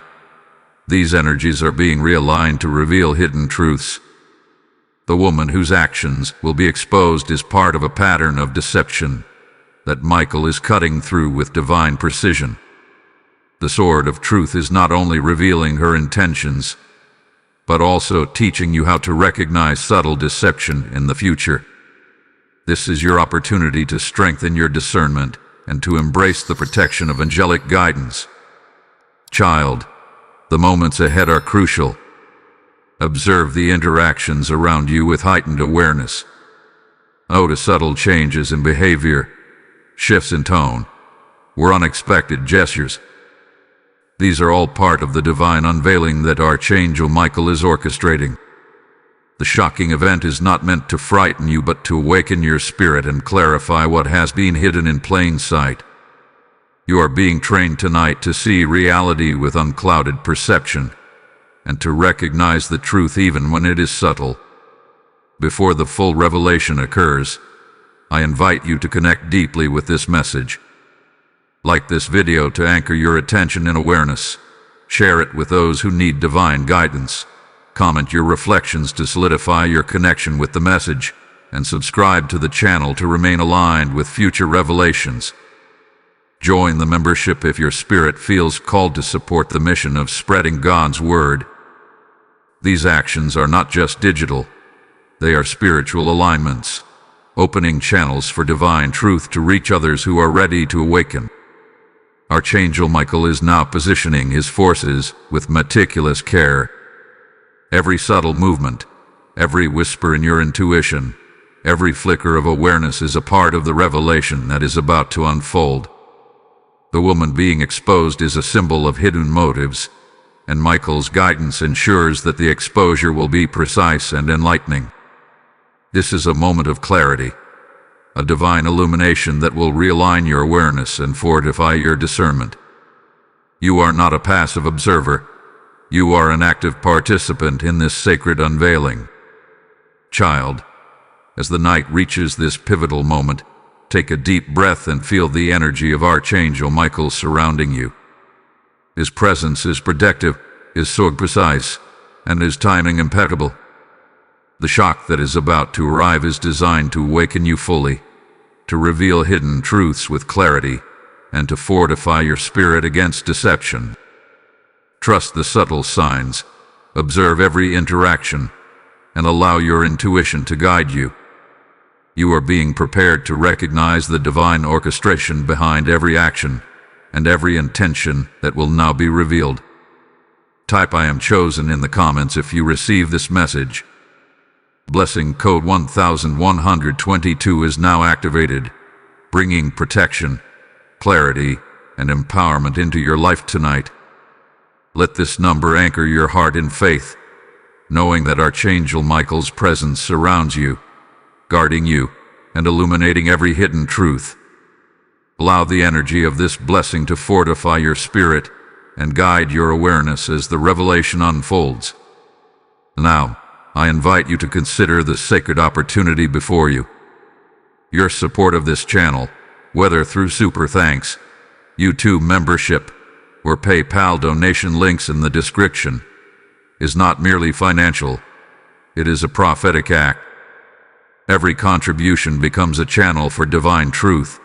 these energies are being realigned to reveal hidden truths. The woman whose actions will be exposed is part of a pattern of deception that Michael is cutting through with divine precision. The sword of truth is not only revealing her intentions, but also teaching you how to recognize subtle deception in the future. This is your opportunity to strengthen your discernment and to embrace the protection of angelic guidance. Child, the moments ahead are crucial. Observe the interactions around you with heightened awareness. Notice subtle changes in behavior, shifts in tone, or unexpected gestures. These are all part of the divine unveiling that Archangel Michael is orchestrating. The shocking event is not meant to frighten you, but to awaken your spirit and clarify what has been hidden in plain sight. You are being trained tonight to see reality with unclouded perception, and to recognize the truth even when it is subtle. Before the full revelation occurs, I invite you to connect deeply with this message. Like this video to anchor your attention in awareness. Share it with those who need divine guidance. Comment your reflections to solidify your connection with the message, and subscribe to the channel to remain aligned with future revelations. Join the membership if your spirit feels called to support the mission of spreading God's Word. These actions are not just digital, they are spiritual alignments, opening channels for divine truth to reach others who are ready to awaken. Archangel Michael is now positioning his forces with meticulous care. Every subtle movement, every whisper in your intuition, every flicker of awareness is a part of the revelation that is about to unfold. The woman being exposed is a symbol of hidden motives, and Michael's guidance ensures that the exposure will be precise and enlightening. This is a moment of clarity, a divine illumination that will realign your awareness and fortify your discernment. You are not a passive observer. You are an active participant in this sacred unveiling. Child, as the night reaches this pivotal moment, take a deep breath and feel the energy of Archangel Michael surrounding you. His presence is protective, his sword precise, and his timing impeccable. The shock that is about to arrive is designed to awaken you fully, to reveal hidden truths with clarity, and to fortify your spirit against deception. Trust the subtle signs, observe every interaction, and allow your intuition to guide you. You are being prepared to recognize the divine orchestration behind every action and every intention that will now be revealed. Type "I am chosen" in the comments if you receive this message. Blessing code 1122 is now activated, bringing protection, clarity, and empowerment into your life tonight. Let this number anchor your heart in faith, knowing that Archangel Michael's presence surrounds you, guarding you, and illuminating every hidden truth. Allow the energy of this blessing to fortify your spirit and guide your awareness as the revelation unfolds. Now, I invite you to consider the sacred opportunity before you. Your support of this channel, whether through Super Thanks, YouTube membership, or PayPal donation links in the description, is not merely financial, it is a prophetic act. Every contribution becomes a channel for divine truth,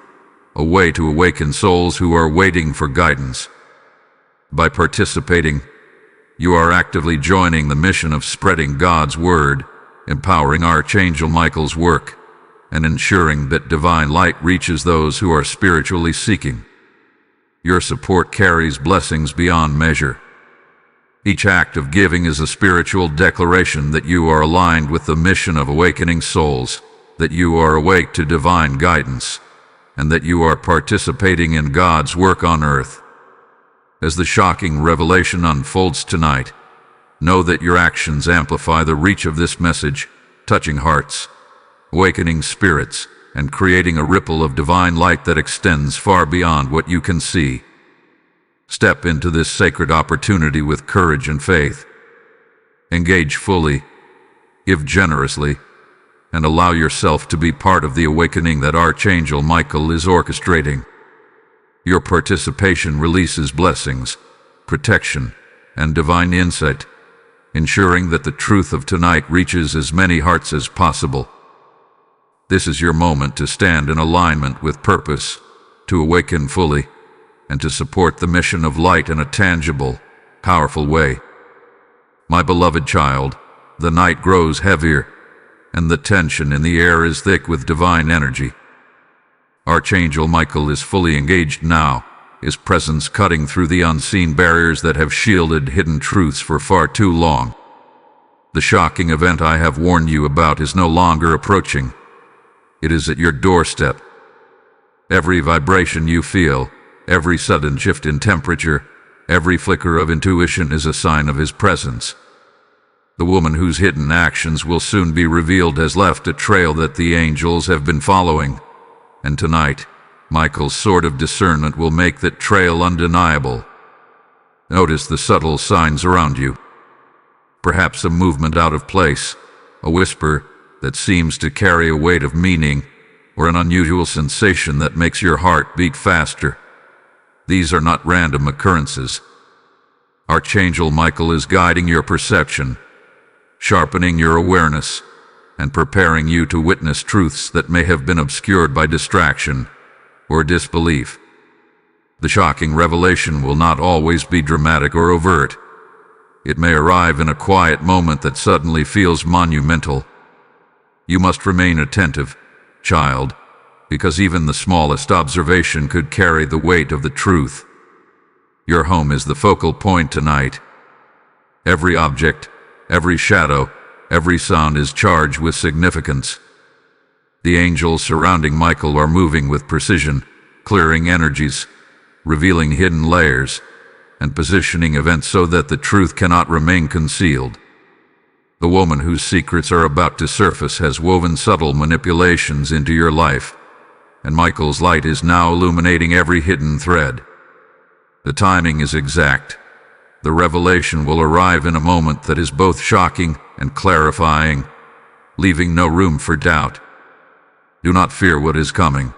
a way to awaken souls who are waiting for guidance. By participating, you are actively joining the mission of spreading God's Word, empowering Archangel Michael's work, and ensuring that divine light reaches those who are spiritually seeking. Your support carries blessings beyond measure. Each act of giving is a spiritual declaration that you are aligned with the mission of awakening souls, that you are awake to divine guidance, and that you are participating in God's work on earth. As the shocking revelation unfolds tonight, know that your actions amplify the reach of this message, touching hearts, awakening spirits, and creating a ripple of divine light that extends far beyond what you can see. Step into this sacred opportunity with courage and faith. Engage fully, give generously, and allow yourself to be part of the awakening that Archangel Michael is orchestrating. Your participation releases blessings, protection, and divine insight, ensuring that the truth of tonight reaches as many hearts as possible. This is your moment to stand in alignment with purpose, to awaken fully, and to support the mission of light in a tangible, powerful way. My beloved child, the night grows heavier, and the tension in the air is thick with divine energy. Archangel Michael is fully engaged now, his presence cutting through the unseen barriers that have shielded hidden truths for far too long. The shocking event I have warned you about is no longer approaching. It is at your doorstep. Every vibration you feel, every sudden shift in temperature, every flicker of intuition is a sign of his presence. The woman whose hidden actions will soon be revealed has left a trail that the angels have been following, and tonight, Michael's sword of discernment will make that trail undeniable. Notice the subtle signs around you. Perhaps a movement out of place, a whisper that seems to carry a weight of meaning, or an unusual sensation that makes your heart beat faster. These are not random occurrences. Archangel Michael is guiding your perception, sharpening your awareness, and preparing you to witness truths that may have been obscured by distraction or disbelief. The shocking revelation will not always be dramatic or overt. It may arrive in a quiet moment that suddenly feels monumental. You must remain attentive, child, because even the smallest observation could carry the weight of the truth. Your home is the focal point tonight. Every object, every shadow, every sound is charged with significance. The angels surrounding Michael are moving with precision, clearing energies, revealing hidden layers, and positioning events so that the truth cannot remain concealed. The woman whose secrets are about to surface has woven subtle manipulations into your life, and Michael's light is now illuminating every hidden thread. The timing is exact. The revelation will arrive in a moment that is both shocking and clarifying, leaving no room for doubt. Do not fear what is coming.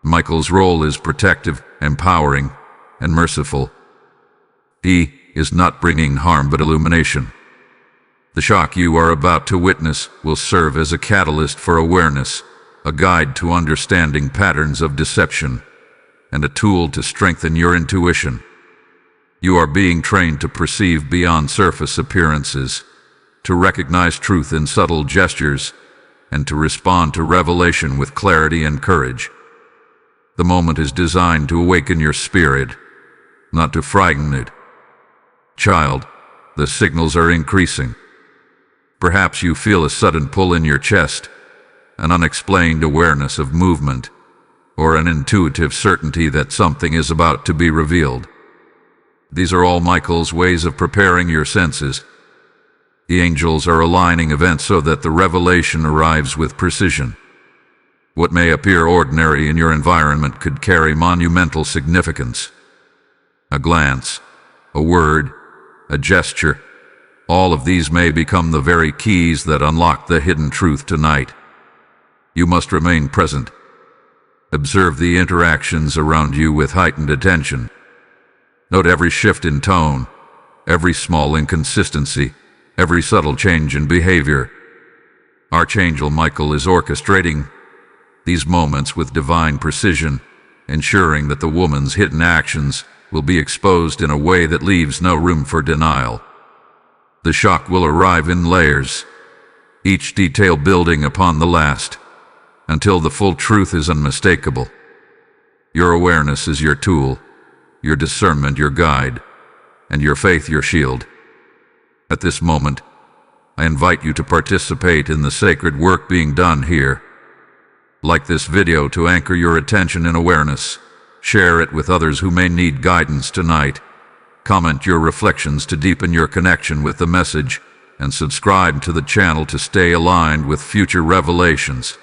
Michael's role is protective, empowering, and merciful. He is not bringing harm but illumination. The shock you are about to witness will serve as a catalyst for awareness, a guide to understanding patterns of deception, and a tool to strengthen your intuition. You are being trained to perceive beyond surface appearances, to recognize truth in subtle gestures, and to respond to revelation with clarity and courage. The moment is designed to awaken your spirit, not to frighten it. Child, the signals are increasing. Perhaps you feel a sudden pull in your chest, an unexplained awareness of movement, or an intuitive certainty that something is about to be revealed. These are all Michael's ways of preparing your senses. The angels are aligning events so that the revelation arrives with precision. What may appear ordinary in your environment could carry monumental significance. A glance, a word, a gesture, all of these may become the very keys that unlock the hidden truth tonight. You must remain present. Observe the interactions around you with heightened attention. Note every shift in tone, every small inconsistency, every subtle change in behavior. Archangel Michael is orchestrating these moments with divine precision, ensuring that the woman's hidden actions will be exposed in a way that leaves no room for denial. The shock will arrive in layers, each detail building upon the last, until the full truth is unmistakable. Your awareness is your tool, your discernment your guide, and your faith your shield. At this moment, I invite you to participate in the sacred work being done here. Like this video to anchor your attention in awareness. Share it with others who may need guidance tonight. Comment your reflections to deepen your connection with the message, and subscribe to the channel to stay aligned with future revelations.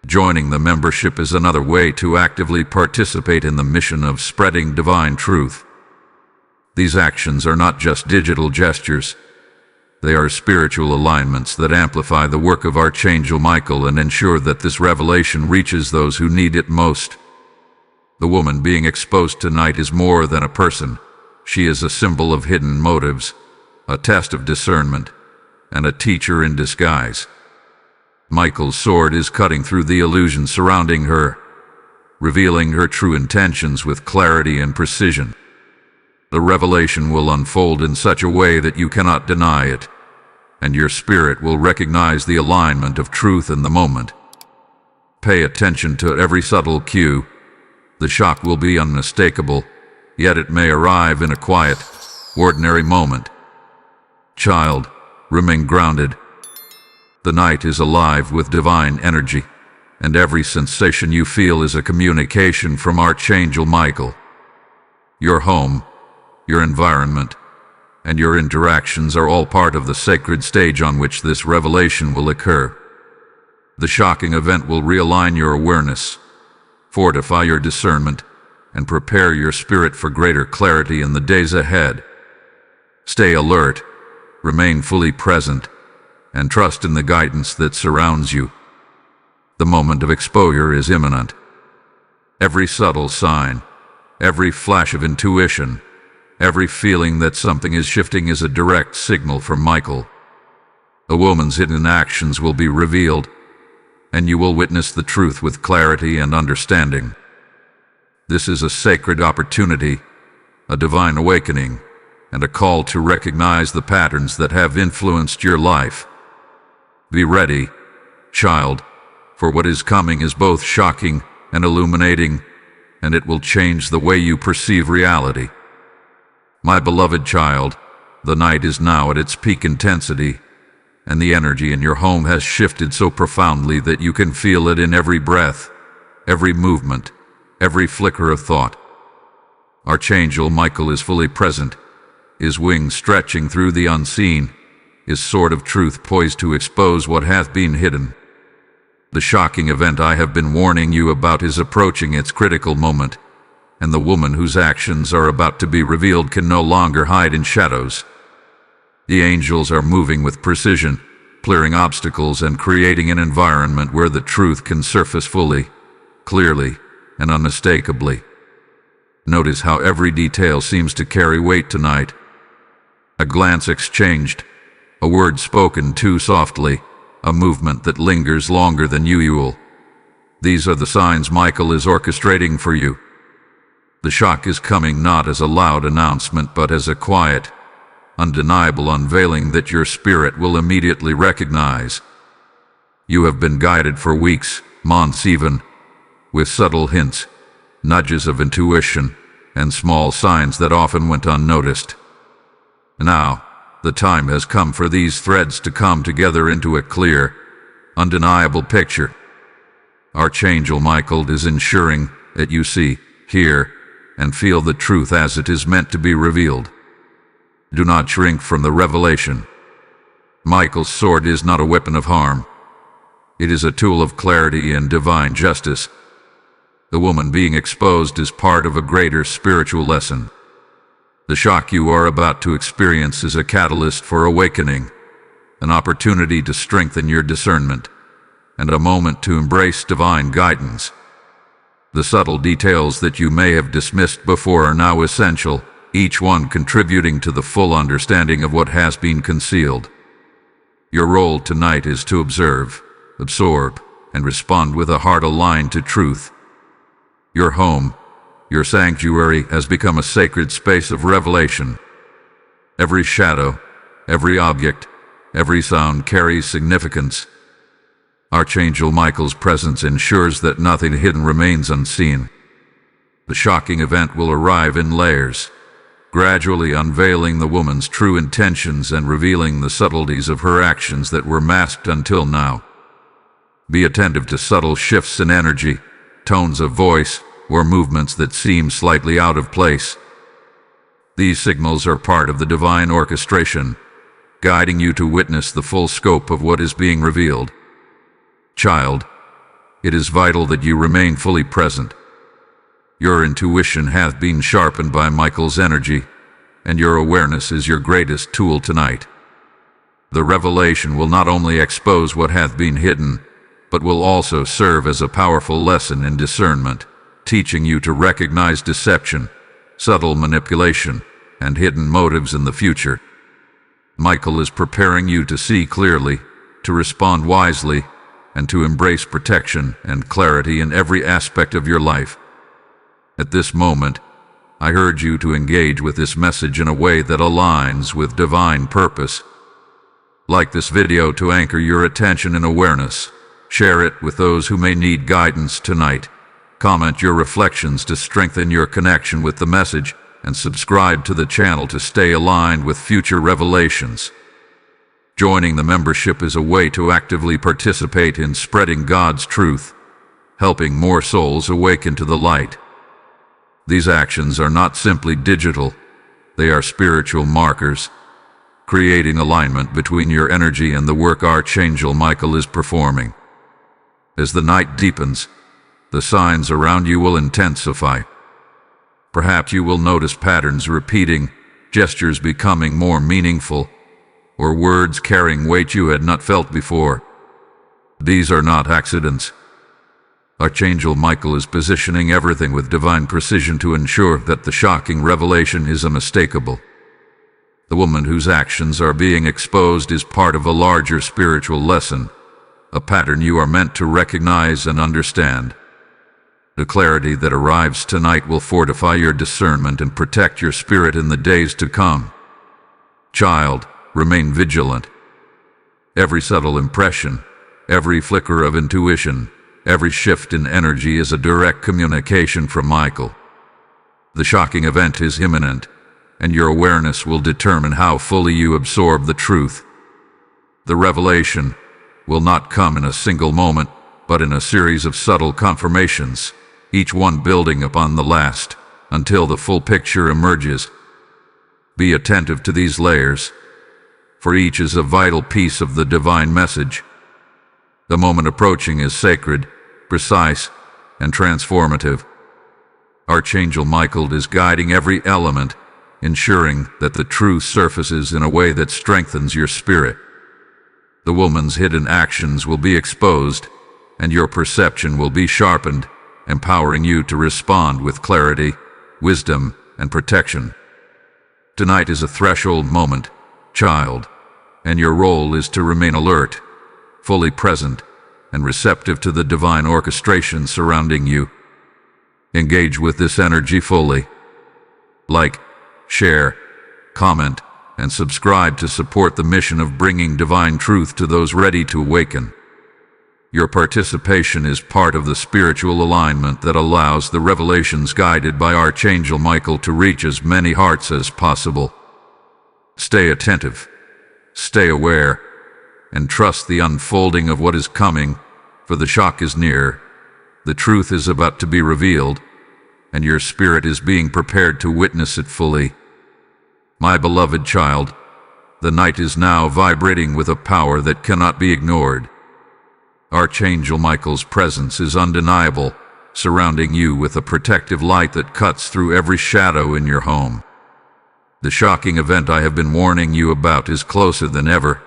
Joining the membership is another way to actively participate in the mission of spreading divine truth. These actions are not just digital gestures. They are spiritual alignments that amplify the work of Archangel Michael and ensure that this revelation reaches those who need it most. The woman being exposed tonight is more than a person. She is a symbol of hidden motives, a test of discernment, and a teacher in disguise. Michael's sword is cutting through the illusion surrounding her, revealing her true intentions with clarity and precision. The revelation will unfold in such a way that you cannot deny it, and your spirit will recognize the alignment of truth in the moment. Pay attention to every subtle cue. The shock will be unmistakable, yet it may arrive in a quiet, ordinary moment. Child, remain grounded. The night is alive with divine energy, and every sensation you feel is a communication from Archangel Michael. Your home, your environment, and your interactions are all part of the sacred stage on which this revelation will occur. The shocking event will realign your awareness, fortify your discernment, and prepare your spirit for greater clarity in the days ahead. Stay alert, remain fully present, and trust in the guidance that surrounds you. The moment of exposure is imminent. Every subtle sign, every flash of intuition, every feeling that something is shifting is a direct signal from Michael. A woman's hidden actions will be revealed, and you will witness the truth with clarity and understanding. This is a sacred opportunity, a divine awakening, and a call to recognize the patterns that have influenced your life. Be ready, child, for what is coming is both shocking and illuminating, and it will change the way you perceive reality. My beloved child, the night is now at its peak intensity, and the energy in your home has shifted so profoundly that you can feel it in every breath, every movement, every flicker of thought. Archangel Michael is fully present, his wings stretching through the unseen, his sword of truth poised to expose what hath been hidden. The shocking event I have been warning you about is approaching its critical moment, and the woman whose actions are about to be revealed can no longer hide in shadows. The angels are moving with precision, clearing obstacles and creating an environment where the truth can surface fully, clearly, and unmistakably. Notice how every detail seems to carry weight tonight. A glance exchanged, a word spoken too softly, a movement that lingers longer than usual. These are the signs Michael is orchestrating for you. The shock is coming not as a loud announcement but as a quiet, undeniable unveiling that your spirit will immediately recognize. You have been guided for weeks, months even, with subtle hints, nudges of intuition, and small signs that often went unnoticed. Now, the time has come for these threads to come together into a clear, undeniable picture. Archangel Michael is ensuring that you see, hear, and feel the truth as it is meant to be revealed. Do not shrink from the revelation. Michael's sword is not a weapon of harm. It is a tool of clarity and divine justice. The woman being exposed is part of a greater spiritual lesson. The shock you are about to experience is a catalyst for awakening, an opportunity to strengthen your discernment, and a moment to embrace divine guidance. The subtle details that you may have dismissed before are now essential, each one contributing to the full understanding of what has been concealed. Your role tonight is to observe, absorb, and respond with a heart aligned to truth. Your home, your sanctuary, has become a sacred space of revelation. Every shadow, every object, every sound carries significance. Archangel Michael's presence ensures that nothing hidden remains unseen. The shocking event will arrive in layers, gradually unveiling the woman's true intentions and revealing the subtleties of her actions that were masked until now. Be attentive to subtle shifts in energy, tones of voice, or movements that seem slightly out of place. These signals are part of the divine orchestration, guiding you to witness the full scope of what is being revealed. Child, it is vital that you remain fully present. Your intuition hath been sharpened by Michael's energy, and your awareness is your greatest tool tonight. The revelation will not only expose what hath been hidden, but will also serve as a powerful lesson in discernment, teaching you to recognize deception, subtle manipulation, and hidden motives in the future. Michael is preparing you to see clearly, to respond wisely, and to embrace protection and clarity in every aspect of your life. At this moment, I urge you to engage with this message in a way that aligns with divine purpose. Like this video to anchor your attention and awareness. Share it with those who may need guidance tonight. Comment your reflections to strengthen your connection with the message, and subscribe to the channel to stay aligned with future revelations. Joining the membership is a way to actively participate in spreading God's truth, helping more souls awaken to the light. These actions are not simply digital, they are spiritual markers, creating alignment between your energy and the work Archangel Michael is performing. As the night deepens, the signs around you will intensify. Perhaps you will notice patterns repeating, gestures becoming more meaningful, or words carrying weight you had not felt before. These are not accidents. Archangel Michael is positioning everything with divine precision to ensure that the shocking revelation is unmistakable. The woman whose actions are being exposed is part of a larger spiritual lesson, a pattern you are meant to recognize and understand. The clarity that arrives tonight will fortify your discernment and protect your spirit in the days to come. Child, remain vigilant. Every subtle impression, every flicker of intuition, every shift in energy is a direct communication from Michael. The shocking event is imminent, and your awareness will determine how fully you absorb the truth. The revelation will not come in a single moment, but in a series of subtle confirmations, each one building upon the last, until the full picture emerges. Be attentive to these layers, for each is a vital piece of the divine message. The moment approaching is sacred, precise, and transformative. Archangel Michael is guiding every element, ensuring that the truth surfaces in a way that strengthens your spirit. The woman's hidden actions will be exposed, and your perception will be sharpened, empowering you to respond with clarity, wisdom, and protection. Tonight is a threshold moment, child, and your role is to remain alert, fully present, and receptive to the divine orchestration surrounding you. Engage with this energy fully. Like, share, comment, and subscribe to support the mission of bringing divine truth to those ready to awaken. Your participation is part of the spiritual alignment that allows the revelations guided by Archangel Michael to reach as many hearts as possible. Stay attentive, stay aware, and trust the unfolding of what is coming, for the shock is near, the truth is about to be revealed, and your spirit is being prepared to witness it fully. My beloved child, the night is now vibrating with a power that cannot be ignored. Archangel Michael's presence is undeniable, surrounding you with a protective light that cuts through every shadow in your home. The shocking event I have been warning you about is closer than ever,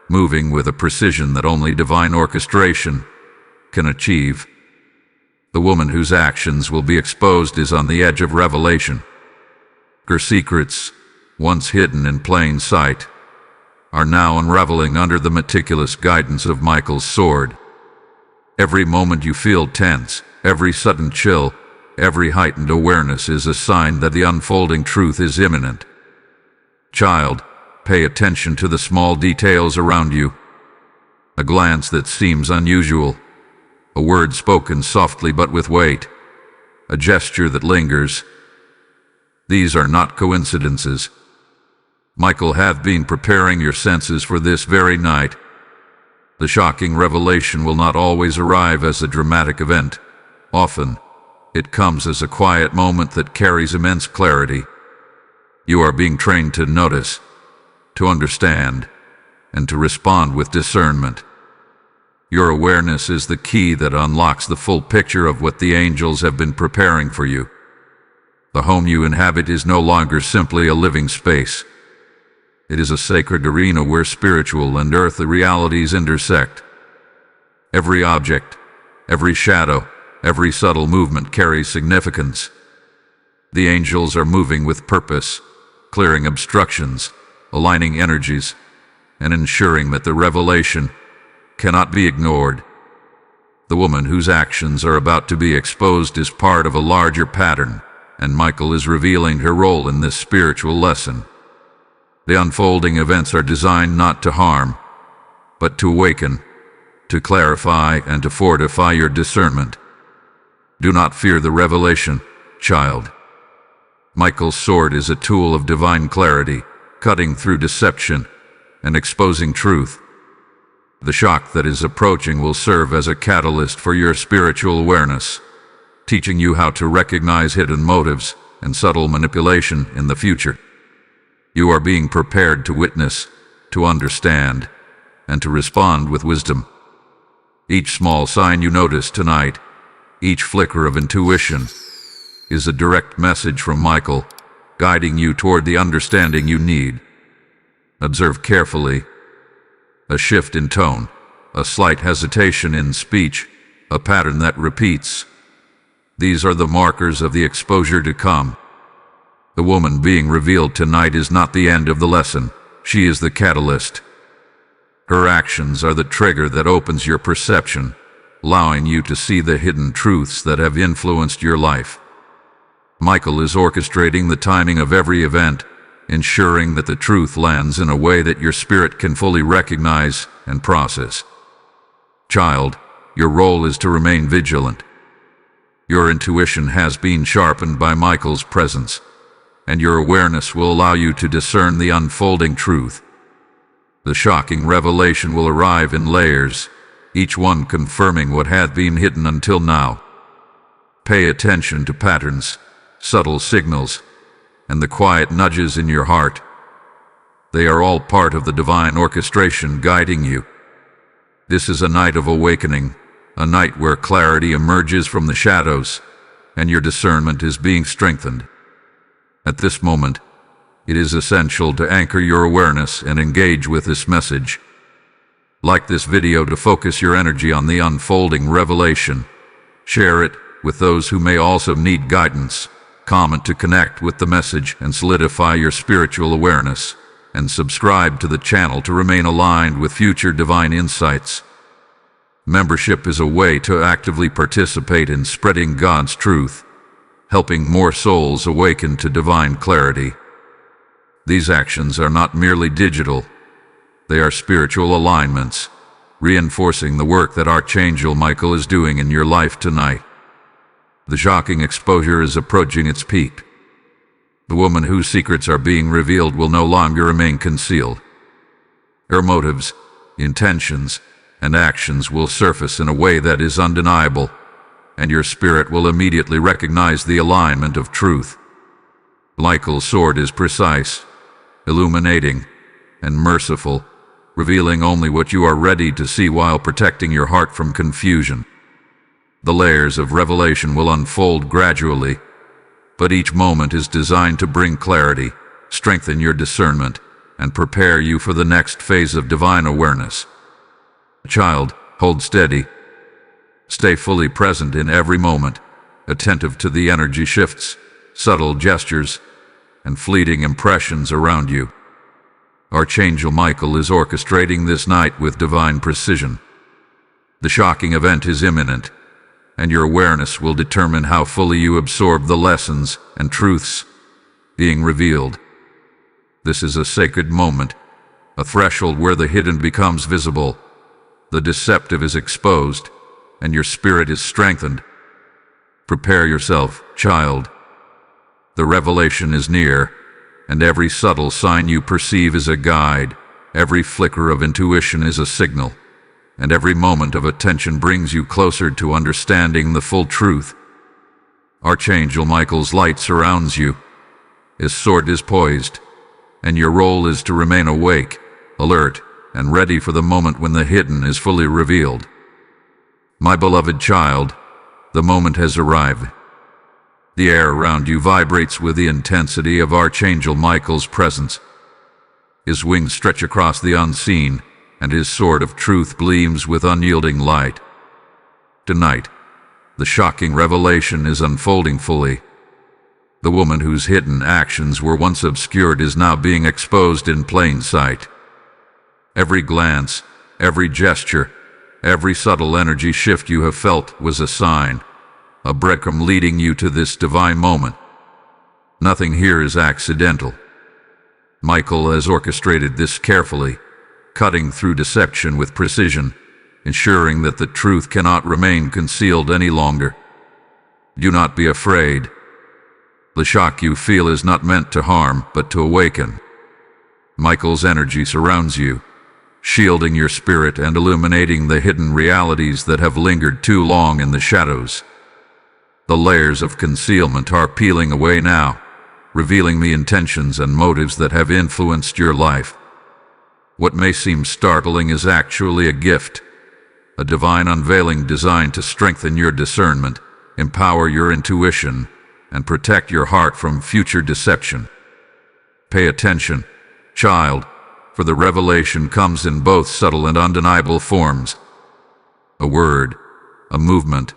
moving with a precision that only divine orchestration can achieve. The woman whose actions will be exposed is on the edge of revelation. Her secrets, once hidden in plain sight, are now unraveling under the meticulous guidance of Michael's sword. Every moment you feel tense, every sudden chill, every heightened awareness is a sign that the unfolding truth is imminent. Child, pay attention to the small details around you. A glance that seems unusual, a word spoken softly but with weight, a gesture that lingers. These are not coincidences. Michael hath been preparing your senses for this very night. The shocking revelation will not always arrive as a dramatic event. Often, it comes as a quiet moment that carries immense clarity. You are being trained to notice, to understand, and to respond with discernment. Your awareness is the key that unlocks the full picture of what the angels have been preparing for you. The home you inhabit is no longer simply a living space. It is a sacred arena where spiritual and earthly realities intersect. Every object, every shadow, every subtle movement carries significance. The angels are moving with purpose, clearing obstructions, aligning energies, and ensuring that the revelation cannot be ignored. The woman whose actions are about to be exposed is part of a larger pattern, and Michael is revealing her role in this spiritual lesson. The unfolding events are designed not to harm, but to awaken, to clarify, and to fortify your discernment. Do not fear the revelation, child. Michael's sword is a tool of divine clarity, cutting through deception and exposing truth. The shock that is approaching will serve as a catalyst for your spiritual awareness, teaching you how to recognize hidden motives and subtle manipulation in the future. You are being prepared to witness, to understand, and to respond with wisdom. Each small sign you notice tonight, each flicker of intuition, is a direct message from Michael, guiding you toward the understanding you need. Observe carefully. A shift in tone, a slight hesitation in speech, a pattern that repeats. These are the markers of the exposure to come. The woman being revealed tonight is not the end of the lesson. She is the catalyst. Her actions are the trigger that opens your perception, allowing you to see the hidden truths that have influenced your life. Michael is orchestrating the timing of every event, ensuring that the truth lands in a way that your spirit can fully recognize and process. Child, your role is to remain vigilant. Your intuition has been sharpened by Michael's presence, and your awareness will allow you to discern the unfolding truth. The shocking revelation will arrive in layers, each one confirming what had been hidden until now. Pay attention to patterns, subtle signals, and the quiet nudges in your heart. They are all part of the divine orchestration guiding you. This is a night of awakening, a night where clarity emerges from the shadows, and your discernment is being strengthened. At this moment, it is essential to anchor your awareness and engage with this message. Like this video to focus your energy on the unfolding revelation. Share it with those who may also need guidance. Comment to connect with the message and solidify your spiritual awareness, and subscribe to the channel to remain aligned with future divine insights. Membership is a way to actively participate in spreading God's truth, helping more souls awaken to divine clarity. These actions are not merely digital, they are spiritual alignments, reinforcing the work that Archangel Michael is doing in your life tonight. The shocking exposure is approaching its peak. The woman whose secrets are being revealed will no longer remain concealed. Her motives, intentions, and actions will surface in a way that is undeniable, and your spirit will immediately recognize the alignment of truth. Michael's sword is precise, illuminating, and merciful, revealing only what you are ready to see while protecting your heart from confusion. The layers of revelation will unfold gradually, but each moment is designed to bring clarity, strengthen your discernment, and prepare you for the next phase of divine awareness. Child, hold steady. Stay fully present in every moment, attentive to the energy shifts, subtle gestures, and fleeting impressions around you. Archangel Michael is orchestrating this night with divine precision. The shocking event is imminent, and your awareness will determine how fully you absorb the lessons and truths being revealed. This is a sacred moment, a threshold where the hidden becomes visible, the deceptive is exposed, and your spirit is strengthened. Prepare yourself, child. The revelation is near, and every subtle sign you perceive is a guide, every flicker of intuition is a signal, and every moment of attention brings you closer to understanding the full truth. Archangel Michael's light surrounds you. His sword is poised, and your role is to remain awake, alert, and ready for the moment when the hidden is fully revealed. My beloved child, the moment has arrived. The air around you vibrates with the intensity of Archangel Michael's presence. His wings stretch across the unseen, and his sword of truth gleams with unyielding light. Tonight, the shocking revelation is unfolding fully. The woman whose hidden actions were once obscured is now being exposed in plain sight. Every glance, every gesture, every subtle energy shift you have felt was a sign, a breadcrumb leading you to this divine moment. Nothing here is accidental. Michael has orchestrated this carefully, cutting through deception with precision, ensuring that the truth cannot remain concealed any longer. Do not be afraid. The shock you feel is not meant to harm, but to awaken. Michael's energy surrounds you, shielding your spirit and illuminating the hidden realities that have lingered too long in the shadows. The layers of concealment are peeling away now, revealing the intentions and motives that have influenced your life. What may seem startling is actually a gift, a divine unveiling designed to strengthen your discernment, empower your intuition, and protect your heart from future deception. Pay attention, child, for the revelation comes in both subtle and undeniable forms. A word, a movement,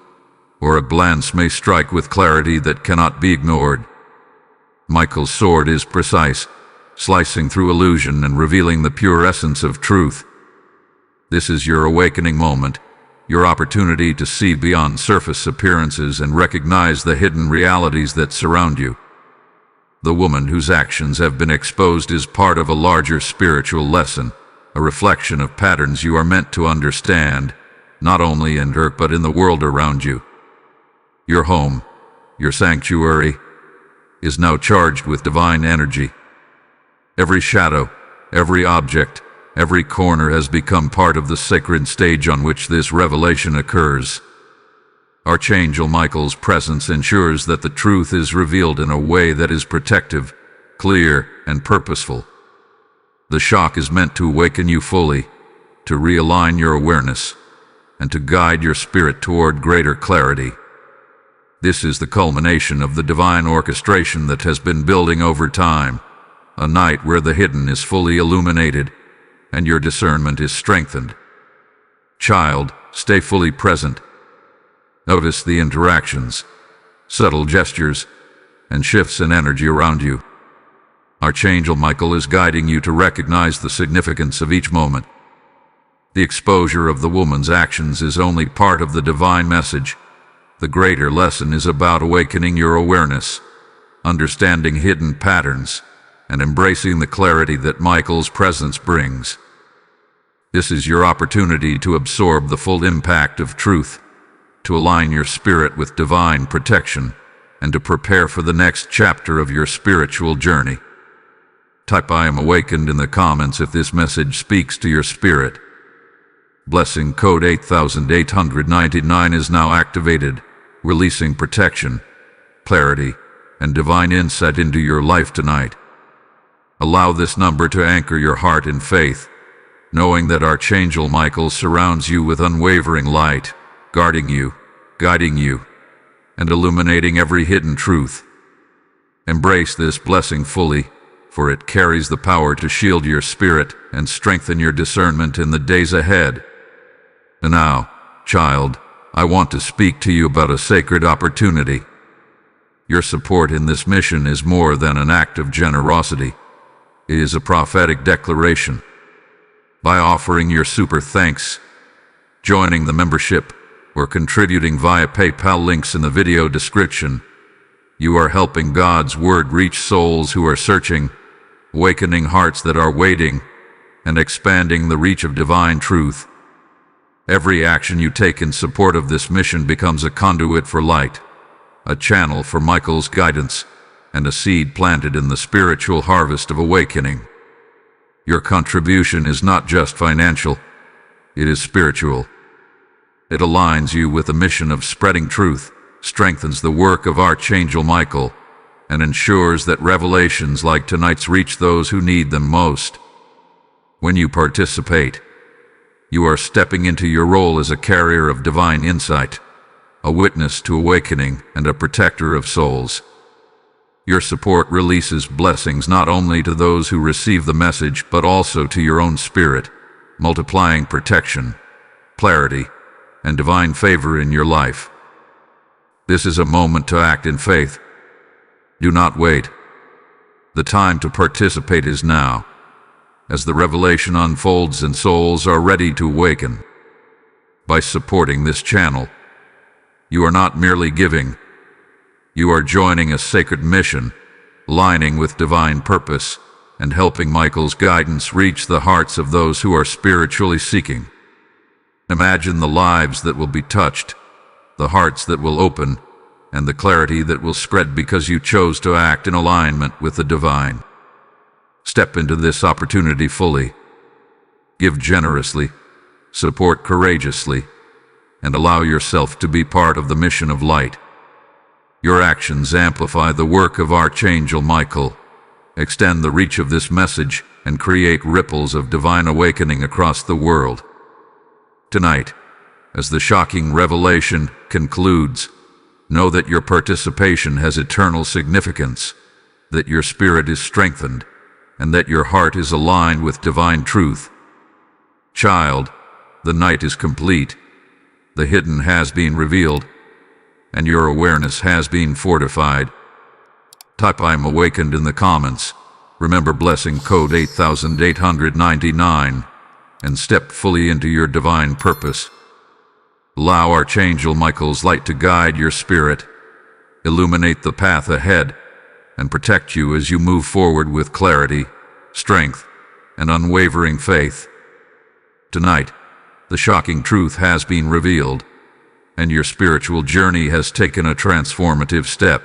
or a glance may strike with clarity that cannot be ignored. Michael's sword is precise, slicing through illusion and revealing the pure essence of truth. This is your awakening moment, your opportunity to see beyond surface appearances and recognize the hidden realities that surround you. The woman whose actions have been exposed is part of a larger spiritual lesson, a reflection of patterns you are meant to understand, not only in her but in the world around you. Your home, your sanctuary, is now charged with divine energy. Every shadow, every object, every corner has become part of the sacred stage on which this revelation occurs. Archangel Michael's presence ensures that the truth is revealed in a way that is protective, clear, and purposeful. The shock is meant to awaken you fully, to realign your awareness, and to guide your spirit toward greater clarity. This is the culmination of the divine orchestration that has been building over time, a night where the hidden is fully illuminated and your discernment is strengthened. Child, stay fully present. Notice the interactions, subtle gestures, and shifts in energy around you. Archangel Michael is guiding you to recognize the significance of each moment. The exposure of the woman's actions is only part of the divine message. The greater lesson is about awakening your awareness, understanding hidden patterns, and embracing the clarity that Michael's presence brings. This is your opportunity to absorb the full impact of truth, to align your spirit with divine protection, and to prepare for the next chapter of your spiritual journey. Type "I am awakened" in the comments if this message speaks to your spirit. Blessing code 8899 is now activated, releasing protection, clarity, and divine insight into your life tonight. Allow this number to anchor your heart in faith, knowing that Archangel Michael surrounds you with unwavering light, guarding you, guiding you, and illuminating every hidden truth. Embrace this blessing fully, for it carries the power to shield your spirit and strengthen your discernment in the days ahead. And now, child, I want to speak to you about a sacred opportunity. Your support in this mission is more than an act of generosity. It is a prophetic declaration. By offering your super thanks, joining the membership, or contributing via PayPal links in the video description, you are helping God's word reach souls who are searching, awakening hearts that are waiting, and expanding the reach of divine truth. Every action you take in support of this mission becomes a conduit for light, a channel for Michael's guidance, and a seed planted in the spiritual harvest of awakening. Your contribution is not just financial, it is spiritual. It aligns you with the mission of spreading truth, strengthens the work of Archangel Michael, and ensures that revelations like tonight's reach those who need them most. When you participate, you are stepping into your role as a carrier of divine insight, a witness to awakening, and a protector of souls. Your support releases blessings not only to those who receive the message but also to your own spirit, multiplying protection, clarity, and divine favor in your life. This is a moment to act in faith. Do not wait. The time to participate is now. as the revelation unfolds and souls are ready to awaken. By supporting this channel, you are not merely giving, you are joining a sacred mission, aligning with divine purpose, and helping Michael's guidance reach the hearts of those who are spiritually seeking. Imagine the lives that will be touched, the hearts that will open, and the clarity that will spread because you chose to act in alignment with the divine. Step into this opportunity fully. Give generously, support courageously, and allow yourself to be part of the mission of light. Your actions amplify the work of Archangel Michael, extend the reach of this message, and create ripples of divine awakening across the world. Tonight, as the shocking revelation concludes, know that your participation has eternal significance, that your spirit is strengthened, and that your heart is aligned with divine truth. Child, the night is complete, the hidden has been revealed, and your awareness has been fortified. Type "I'm awakened" in the comments. Remember blessing code 8899 and step fully into your divine purpose. Allow Archangel Michael's light to guide your spirit, illuminate the path ahead, and protect you as you move forward with clarity, strength, and unwavering faith. Tonight, the shocking truth has been revealed, and your spiritual journey has taken a transformative step.